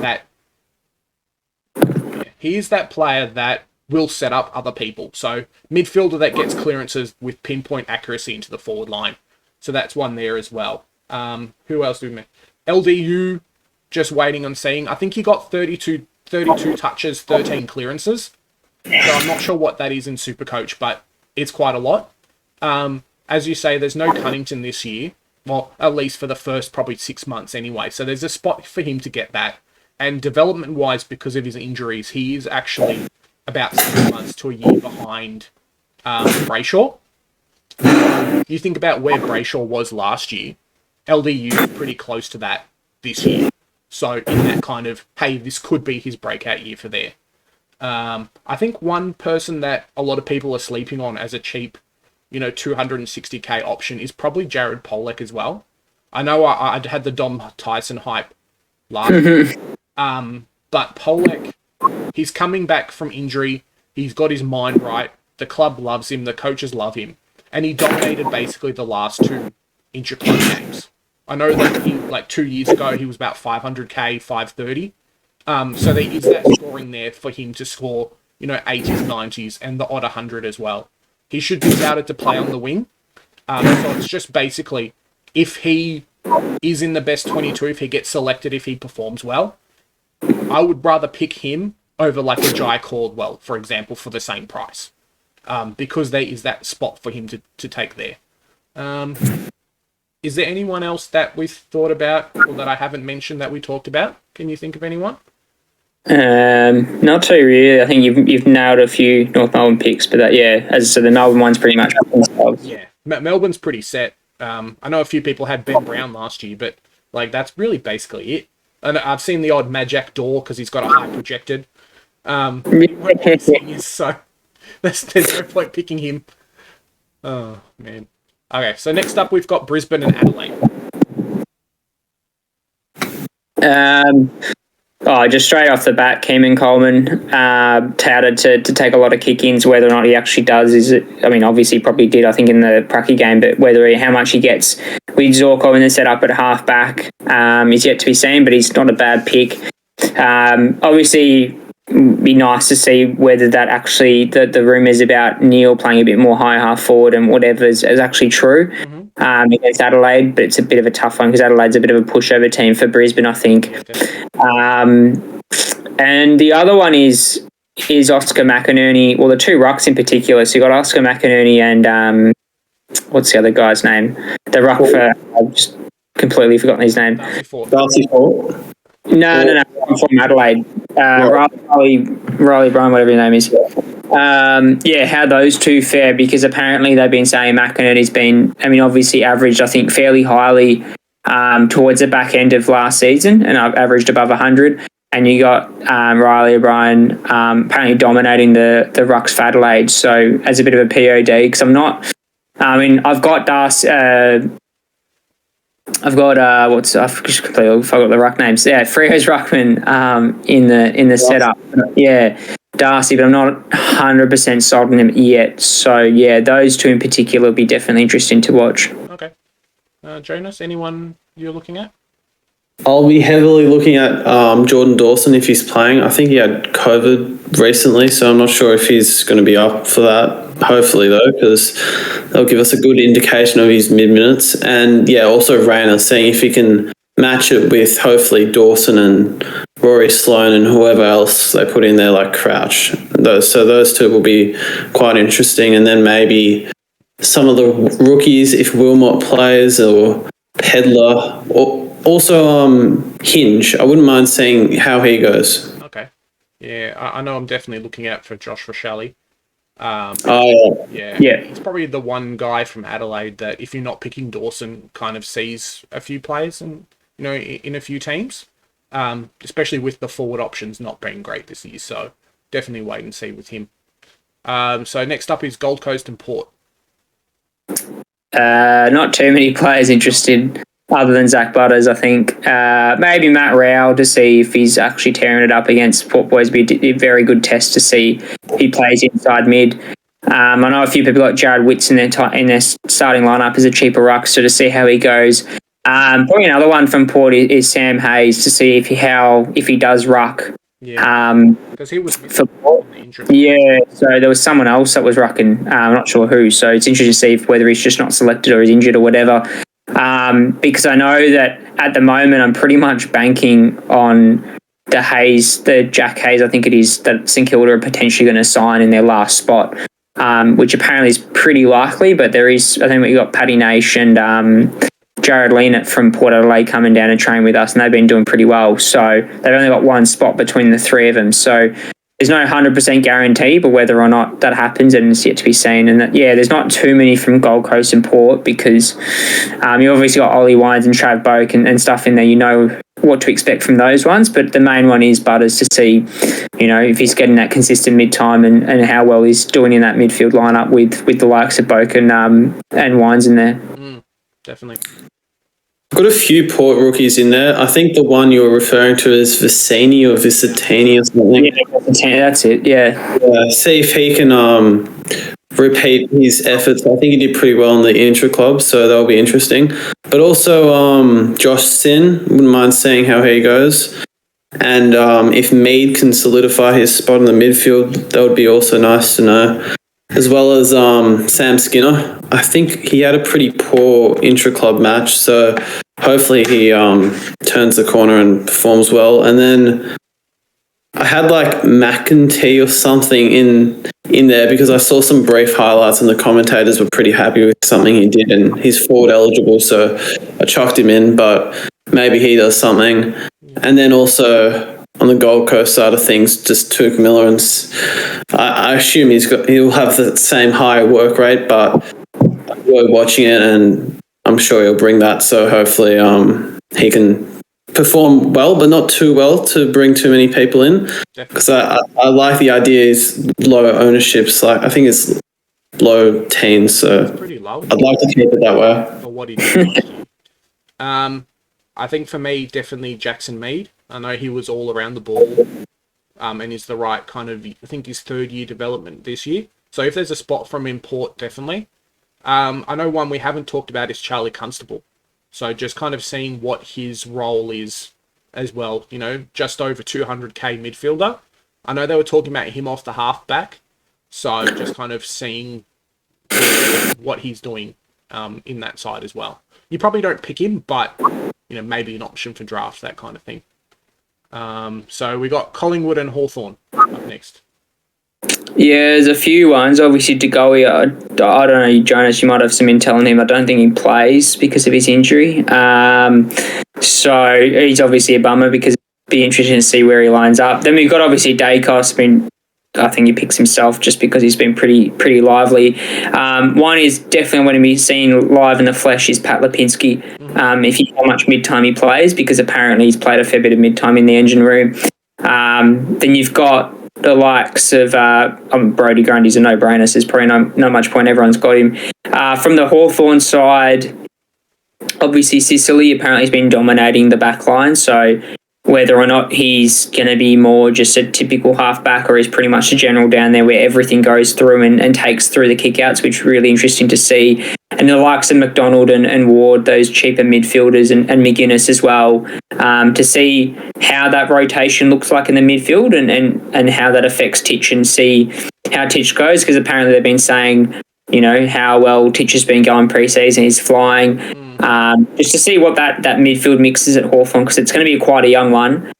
that will set up other people. So midfielder that gets clearances with pinpoint accuracy into the forward line. So that's one there as well. Who else do we make? LDU, just waiting on seeing. I think he got 32 touches, 13 clearances. So I'm not sure what that is in Supercoach, but it's quite a lot. As you say, there's no Cunnington this year. Well, at least for the first probably 6 months anyway. So there's a spot for him to get that. And development-wise, because of his injuries, he is actually about 6 months to a year behind Brayshaw. You think about where Brayshaw was last year, LDU is pretty close to that this year. So in that kind of, hey, this could be his breakout year for there. I think one person that a lot of people are sleeping on as a cheap, 260k option is probably Jared Pollock as well. I know I had the Dom Tyson hype last year. But Pollock, he's coming back from injury. He's got his mind right. The club loves him. The coaches love him. And he dominated basically the last two intra-club games. I know that 2 years ago, he was about 500k, 530. So there is that scoring there for him to score, 80s, 90s, and the odd 100 as well. He should be touted to play on the wing. So it's just basically, if he is in the best 22, if he gets selected, if he performs well, I would rather pick him over like a Jai Caldwell, for example, for the same price. because there is that spot for him to take there. Is there anyone else that we've thought about or that I haven't mentioned that we talked about? Can you think of anyone? Not too really. I think you've nailed a few North Melbourne picks, but as I said, the Melbourne one's pretty much up themselves. Yeah, Melbourne's pretty set. I know a few people had Ben Brown last year, but like that's really basically it. And I've seen the odd Majak Door because he's got a high projected. So there's no point picking him. Oh man. Okay, so next up we've got Brisbane and Adelaide. Just straight off the bat, Keeman Coleman touted to take a lot of kick-ins. Whether or not he actually does obviously he probably did, I think, in the Pracky game, but how much he gets with Zorko in the setup at half-back is yet to be seen, but he's not a bad pick. Obviously, be nice to see whether that actually, the rumours about Neil playing a bit more high half-forward and whatever is actually true. Against Adelaide, but it's a bit of a tough one because Adelaide's a bit of a pushover team for Brisbane, I think. And the other one is Oscar McInerney, well, the two rucks in particular. So you got Oscar McInerney and what's the other guy's name? The ruck for, I've just completely forgotten his name. Darcy Parish. No, from Adelaide. Riley Bryan, whatever his name is. How those two fare, because apparently they've been saying McInerney's been, obviously averaged, I think, fairly highly towards the back end of last season, and I've averaged above 100. And you got Riley O'Brien apparently dominating the rucks for Adelaide. So as a bit of a POD, because I've got Darcy. I've just completely forgot the ruck names. Yeah, Freo's ruckman in the setup. Yeah, Darcy, but I'm not 100% sold on him yet. So those two in particular will be definitely interesting to watch. Okay, Jonas, anyone you're looking at? I'll be heavily looking at Jordan Dawson if he's playing. I think he had COVID recently, so I'm not sure if he's going to be up for that. Hopefully, though, because they'll give us a good indication of his mid-minutes. And, also Rayner, seeing if he can match it with, hopefully, Dawson and Rory Sloane and whoever else they put in there, like Crouch. Those two will be quite interesting. And then maybe some of the rookies, if Wilmot plays, or Pedler, or also Hinge. I wouldn't mind seeing how he goes. Okay. Yeah, I know I'm definitely looking out for Josh Rochelle. He's probably the one guy from Adelaide that, if you're not picking Dawson, kind of sees a few players and in a few teams, especially with the forward options not being great this year. So definitely wait and see with him. So next up is Gold Coast and Port. Not too many players interested other than Zach Butters, I think. Maybe Matt Rao to see if he's actually tearing it up against Port Boys. Be a very good test to see if he plays inside mid. I know a few people got Jared Witts in their starting lineup as a cheaper ruck, so to see how he goes. Probably another one from Port is Sam Hayes to see if he does ruck. Because he was for Port. Yeah, so there was someone else that was rucking. I'm not sure who. So it's interesting to see whether he's just not selected or he's injured or whatever. Because I know that at the moment I'm pretty much banking on the Jack Hayes, I think it is, that St Kilda are potentially going to sign in their last spot, which apparently is pretty likely, but there is, I think we got Paddy Nash and Jared Leanett from Port Adelaide coming down and train with us, and they've been doing pretty well. So they've only got one spot between the three of them. So there's no 100% guarantee, but whether or not that happens, and it's yet to be seen. And there's not too many from Gold Coast and Port because you obviously got Ollie Wines and Trav Boak and stuff in there. You know what to expect from those ones, but the main one is Butters to see, if he's getting that consistent mid-time and how well he's doing in that midfield lineup with the likes of Boak and Wines in there. Definitely. I've got a few Port rookies in there. I think the one you're referring to is Vicini or Vicitini or something. Yeah, that's it, yeah. See if he can repeat his efforts. I think he did pretty well in the intra-club, so that'll be interesting. But also Josh Sin, wouldn't mind seeing how he goes. And if Mead can solidify his spot in the midfield, that would be also nice to know. As well as Sam Skinner. I think he had a pretty poor intra-club match, so hopefully he turns the corner and performs well. And then I had like McEntee or something in there because I saw some brief highlights and the commentators were pretty happy with something he did, and he's forward eligible, so I chucked him in, but maybe he does something. And then also on the Gold Coast side of things, just Touk Miller, and I assume he'll have the same high work rate, but we're watching it and I'm sure he'll bring that. So hopefully he can perform well, but not too well to bring too many people in. Because I like the idea is low ownerships. Like I think it's low teens, so Pretty low. I'd like to keep it that way. For what he did. I think for me, definitely Jackson Mead. I know he was all around the ball, and is the right kind of, I think his 3rd year development this year. So if there's a spot from import, definitely. I know one we haven't talked about is Charlie Constable. So just kind of seeing what his role is as well, you know, just over 200k midfielder. I know they were talking about him off the halfback. So just kind of seeing what he's doing in that side as well. You probably don't pick him, but, you know, maybe an option for draft, that kind of thing. So we got Collingwood and Hawthorn up next. Yeah, there's a few ones. Obviously, DeGoey, I don't know, Jonas, you might have some intel on him. I don't think he plays because of his injury. So he's obviously a bummer because it'd be interesting to see where he lines up. Then we've got obviously Dacos. I think he picks himself just because he's been pretty lively. One is definitely want to be seen live in the flesh is Pat Lipinski. If you know how much mid-time he plays, because apparently he's played a fair bit of mid-time in the engine room. Then you've got the likes of Brodie Grundy's a no-brainer, so there's probably not much point. Everyone's got him. From the Hawthorn side, obviously Sicily apparently has been dominating the back line, so whether or not he's going to be more just a typical halfback or he's pretty much a general down there where everything goes through and takes through the kickouts, which is really interesting to see. And the likes of McDonald and Ward, those cheaper midfielders, and McGuinness as well, to see how that rotation looks like in the midfield and how that affects Titch and see how Titch goes, because apparently they've been saying, you know, how well Titch has been going pre-season, he's flying. Just to see what that midfield mix is at Hawthorn, because it's going to be quite a young one.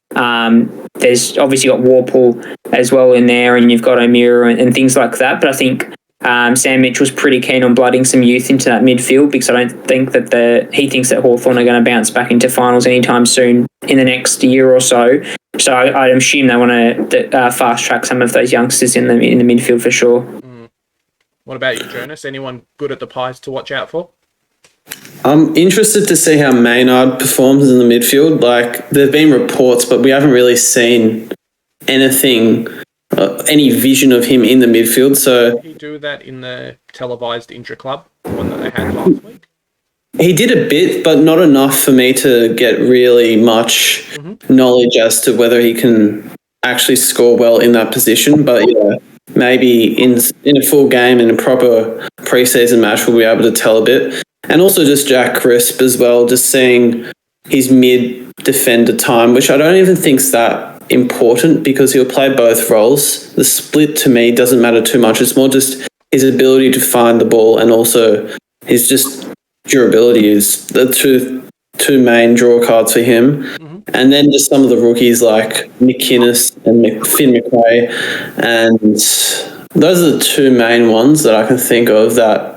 There's obviously got Warple as well in there, and you've got O'Meara and things like that. But I think Sam Mitchell's pretty keen on blooding some youth into that midfield, because I don't think that he thinks that Hawthorn are going to bounce back into finals anytime soon in the next year or so. So I assume they want to fast track some of those youngsters in the midfield for sure. What about you, Jonas? Anyone good at the Pies to watch out for? I'm interested to see how Maynard performs in the midfield. Like, there have been reports, but we haven't really seen anything, any vision of him in the midfield. So did he do that in the televised intra-club one that they had last week? He did a bit, but not enough for me to get really much knowledge as to whether he can actually score well in that position. But yeah, maybe in a full game, in a proper pre-season match, we'll be able to tell a bit. And also just Jack Crisp as well, just seeing his mid-defender time, which I don't even think's that important because he'll play both roles. The split to me doesn't matter too much. It's more just his ability to find the ball, and also his just durability is the two main draw cards for him. And then just some of the rookies like McInnes and Finn McRae, and those are the two main ones that I can think of that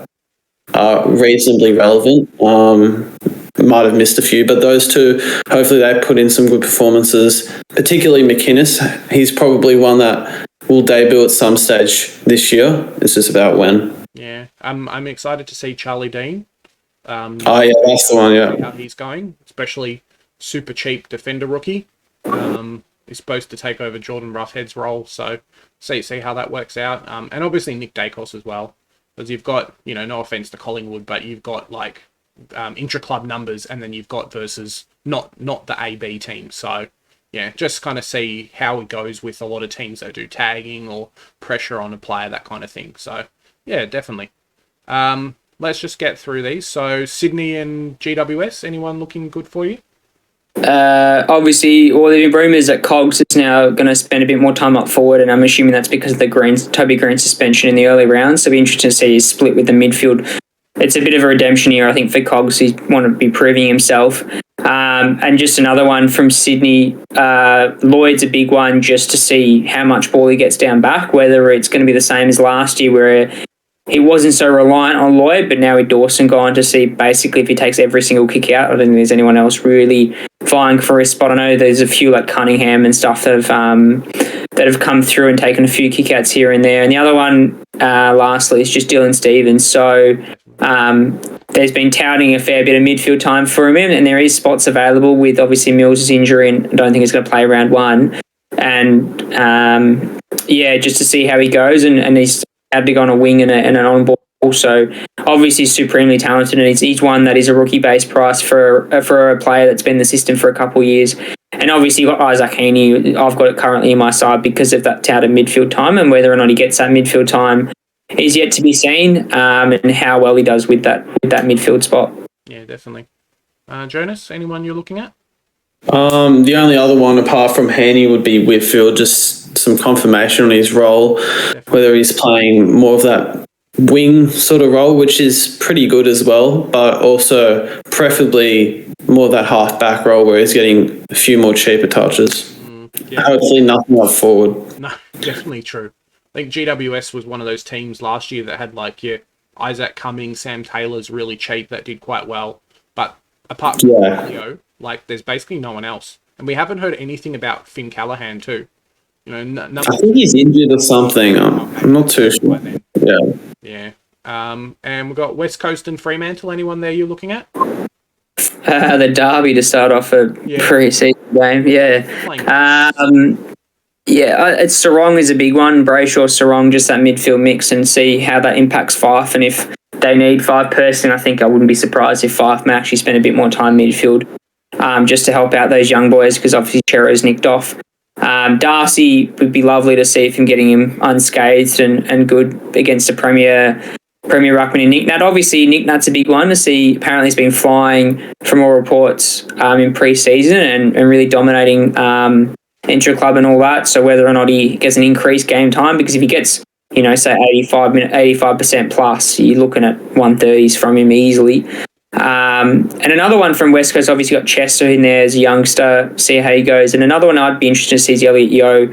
are reasonably relevant. Might have missed a few, but those two, hopefully they put in some good performances, particularly McInnes. He's probably one that will debut at some stage this year. It's just about when. Yeah. I'm excited to see Charlie Dean. Yeah, that's the one, yeah. How he's going, especially super cheap defender rookie. He's supposed to take over Jordan Roughhead's role, so see how that works out. And obviously Nick Dacos as well. Because you've got, you know, no offense to Collingwood, but you've got like intra-club numbers, and then you've got versus not the AB team. So yeah, just kind of see how it goes with a lot of teams that do tagging or pressure on a player, that kind of thing. So yeah, definitely. Let's just get through these. So Sydney and GWS, anyone looking good for you? Obviously, all the rumours that Cogs is now going to spend a bit more time up forward, and I'm assuming that's because of the Toby Green suspension in the early rounds. So it'll be interesting to see his split with the midfield. It's a bit of a redemption year, I think, for Cogs. He want to be proving himself. And just another one from Sydney, Lloyd's a big one just to see how much ball he gets down back, whether it's going to be the same as last year where he wasn't so reliant on Lloyd, but now with Dawson gone to see basically if he takes every single kick out. I don't think there's anyone else really vying for his spot. I know there's a few like Cunningham and stuff that have come through and taken a few kickouts here and there. And the other one, lastly, is just Dylan Stevens. So there's been touting a fair bit of midfield time for him, and there is spots available with obviously Mills' injury, and I don't think he's going to play round one. And just to see how he goes, and he's had to go on a wing and an on ball. Also, obviously supremely talented, and he's one that is a rookie-based price for a player that's been in the system for a couple of years. And obviously you've got Isaac Heaney. I've got it currently in my side because of that touted midfield time, and whether or not he gets that midfield time is yet to be seen, and how well he does with that midfield spot. Yeah, definitely. Jonas, anyone you're looking at? The only other one apart from Heaney would be Whitfield, just some confirmation on his role, whether he's playing more of that wing sort of role, which is pretty good as well, but also preferably more of that half-back role where he's getting a few more cheaper touches. Hopefully nothing up forward. No, definitely true. I think GWS was one of those teams last year that had Isaac Cummings, Sam Taylor's really cheap that did quite well. But apart from Leo, there's basically no one else. And we haven't heard anything about Finn Callahan too. I think he's injured or something. I'm not too sure. Yeah. And we've got West Coast and Fremantle. Anyone there you're looking at? The derby to start off a pre-season game. It's Sarong is a big one. Brayshaw, Sarong, just that midfield mix, and see how that impacts Fife. And if they need Fife, personally, I think I wouldn't be surprised if Fife may actually spend a bit more time midfield, just to help out those young boys, because obviously Chero's nicked off. Darcy would be lovely to see him getting him unscathed and good against a Premier ruckman in Nick Nat. Obviously, Nick Nat's a big one to see. Apparently, he's been flying from all reports in pre-season and really dominating intra-club and all that. So whether or not he gets an increased game time, because if he gets, say 85% plus, you're looking at 130s from him easily. And another one from West Coast, obviously got Chester in there as a youngster, see how he goes. And another one I'd be interested to see is Elliot Yeo.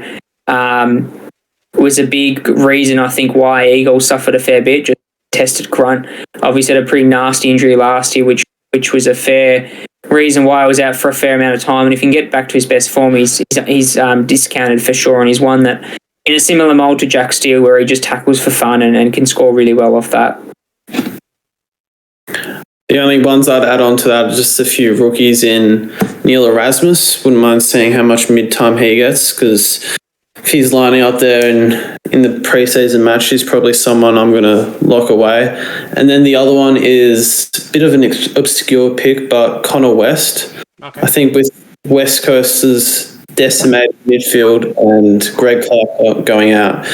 Was a big reason, I think, why Eagles suffered a fair bit, just tested grunt. Obviously had a pretty nasty injury last year, which was a fair reason why I was out for a fair amount of time. And if he can get back to his best form, he's discounted for sure. And he's one that, in a similar mould to Jack Steele, where he just tackles for fun and can score really well off that. The only ones I'd add on to that are just a few rookies in Neil Erasmus. Wouldn't mind seeing how much mid-time he gets, because if he's lining up there in the pre-season match, he's probably someone I'm going to lock away. And then the other one is a bit of an obscure pick, but Connor West. Okay. I think with West Coast's decimated midfield and Greg Clark going out,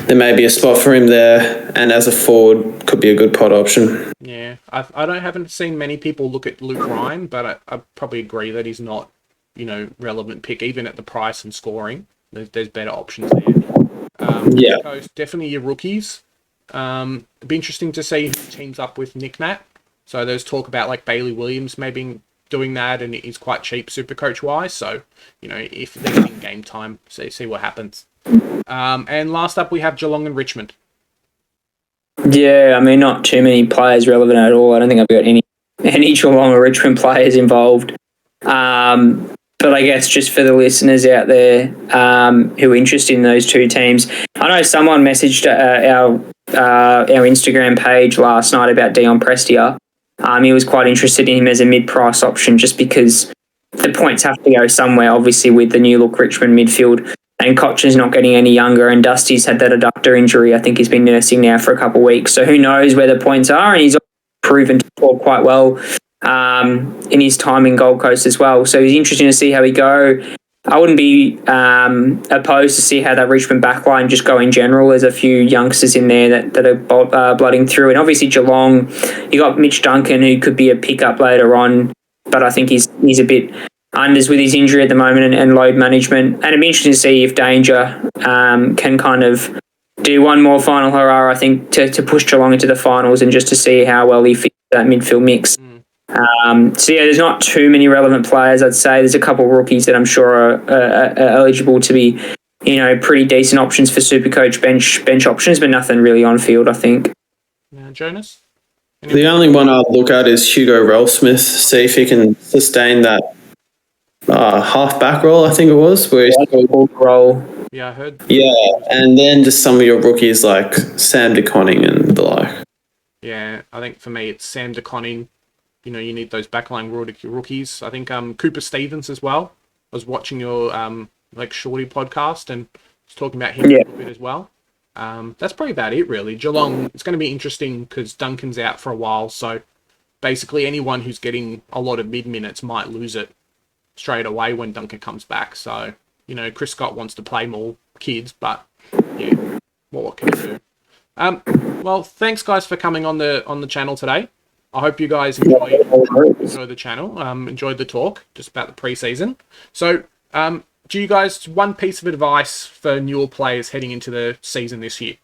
there may be a spot for him there, and as a forward, could be a good pod option. Yeah, haven't seen many people look at Luke Ryan, but I probably agree that he's not, relevant pick, even at the price and scoring. There's better options there. Coast, definitely your rookies. It'd be interesting to see who teams up with Nick Nat. So there's talk about Bailey Williams maybe doing that, and he's quite cheap Supercoach wise. So, if they're getting game time, see what happens. And last up we have Geelong and Richmond. Yeah, not too many players relevant at all. I don't think I've got any Geelong or Richmond players involved. But I guess just for the listeners out there who are interested in those two teams, I know someone messaged our Instagram page last night about Dion Prestia. He was quite interested in him as a mid-price option, just because the points have to go somewhere, obviously, with the new look Richmond midfield. And Cochin's not getting any younger, and Dusty's had that adductor injury. I think he's been nursing now for a couple of weeks. So who knows where the points are, and he's proven to score quite well in his time in Gold Coast as well. So it's interesting to see how he go. I wouldn't be opposed to see how that Richmond backline just go in general. There's a few youngsters in there that are blooding through. And obviously Geelong, you got Mitch Duncan, who could be a pickup later on, but I think he's a bit unders with his injury at the moment and load management. And it'd be interesting to see if Danger can kind of do one more final hurrah, I think, to push Geelong into the finals, and just to see how well he fits that midfield mix. So yeah, there's not too many relevant players. I'd say there's a couple of rookies that I'm sure are eligible to be, pretty decent options for Supercoach bench options, but nothing really on field, I think. Jonas? The only one I'd look at is Hugo Rowell-Smith, see if he can sustain that half-back role, I think it was. Where role. Yeah, I heard. Yeah, and then just some of your rookies like Sam DeConning and the like. Yeah, I think for me it's Sam DeConning. You need those backline rookies. I think Cooper Stevens as well. I was watching your Shorty podcast and was talking about him a little bit as well. That's probably about it, really. Geelong, it's going to be interesting because Duncan's out for a while, so basically anyone who's getting a lot of mid-minutes might lose it straight away when Duncan comes back. So, Chris Scott wants to play more kids, but yeah, what can you do? Well, thanks guys for coming on the channel today. I hope you guys enjoy the channel, enjoyed the talk just about the preseason. So, do you guys, one piece of advice for newer players heading into the season this year?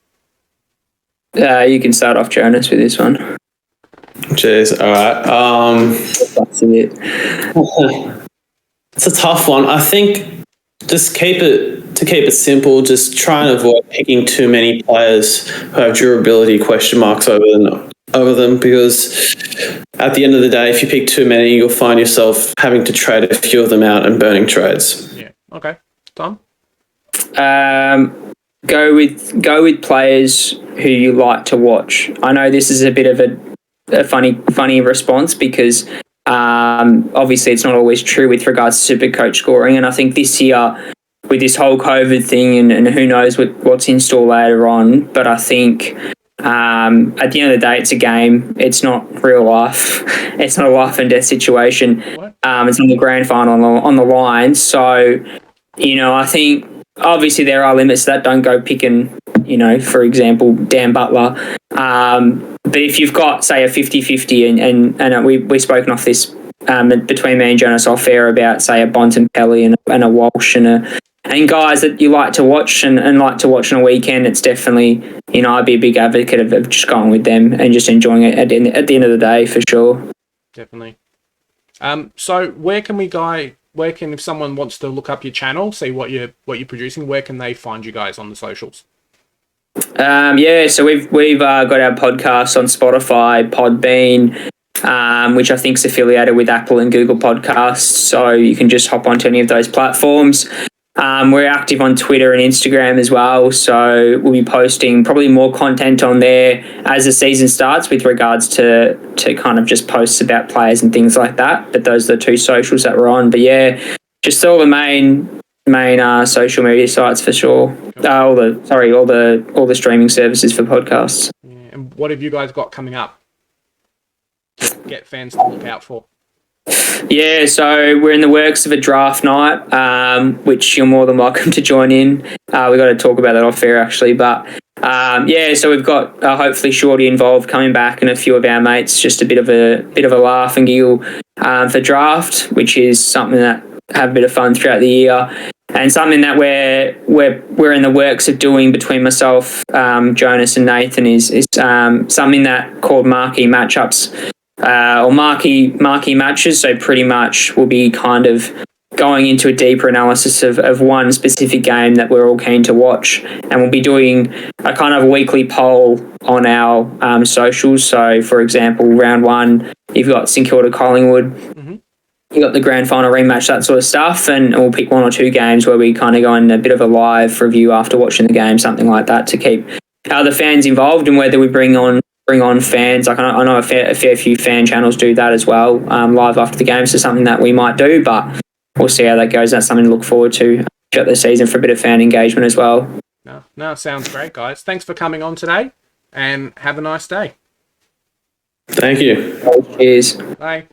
You can start off, Jonas, with this one. Cheers. All right. That's it. It's a tough one. I think just keep it simple. Just try and avoid picking too many players who have durability question marks over them, because at the end of the day, if you pick too many, you'll find yourself having to trade a few of them out and burning trades. Yeah. Okay. Tom? Go with players who you like to watch. I know this is a bit of a funny response because obviously it's not always true with regards to Supercoach scoring, and I think this year with this whole COVID thing and who knows what's in store later on, but I think at the end of the day, it's a game. It's not real life. It's not a life and death situation. It's on the grand final on the line. So, I think obviously there are limits that don't go picking, for example, Dan Butler. But if you've got, say, a 50-50 and we've spoken off this between me and Jonas off air about, say, a Bontempelli and a Walsh and guys that you like to watch and like to watch on a weekend, it's definitely, I'd be a big advocate of just going with them and just enjoying it at the end of the day, for sure. Definitely. So if someone wants to look up your channel, see what you're producing, where can they find you guys on the socials? So we've got our podcast on Spotify, Podbean, which I think is affiliated with Apple and Google Podcasts. So you can just hop onto any of those platforms. We're active on Twitter and Instagram as well, so we'll be posting probably more content on there as the season starts with regards to kind of just posts about players and things like that. But those are the two socials that we're on. But yeah, just all the main social media sites for sure. All the streaming services for podcasts. Yeah, and what have you guys got coming up? Just get fans to look out for. Yeah, so we're in the works of a draft night, which you're more than welcome to join in. We've got to talk about that off air actually, but so we've got hopefully Shorty involved coming back and a few of our mates, just a bit of a laugh and giggle for draft, which is something that have a bit of fun throughout the year, and something that we're in the works of doing between myself, Jonas and Nathan is something that called marquee matchups. Or marquee matches, so pretty much we'll be kind of going into a deeper analysis of one specific game that we're all keen to watch, and we'll be doing a kind of weekly poll on our socials. So, for example, round one, you've got St Kilda Collingwood, you've got the grand final rematch, that sort of stuff, and we'll pick one or two games where we kind of go in a bit of a live review after watching the game, something like that, to keep other fans involved, and whether we bring on fans. Like I know a fair few fan channels do that as well, live after the game. So something that we might do, but we'll see how that goes. That's something to look forward to throughout the season for a bit of fan engagement as well. No, sounds great, guys. Thanks for coming on today, and have a nice day. Thank you. Cheers. Bye.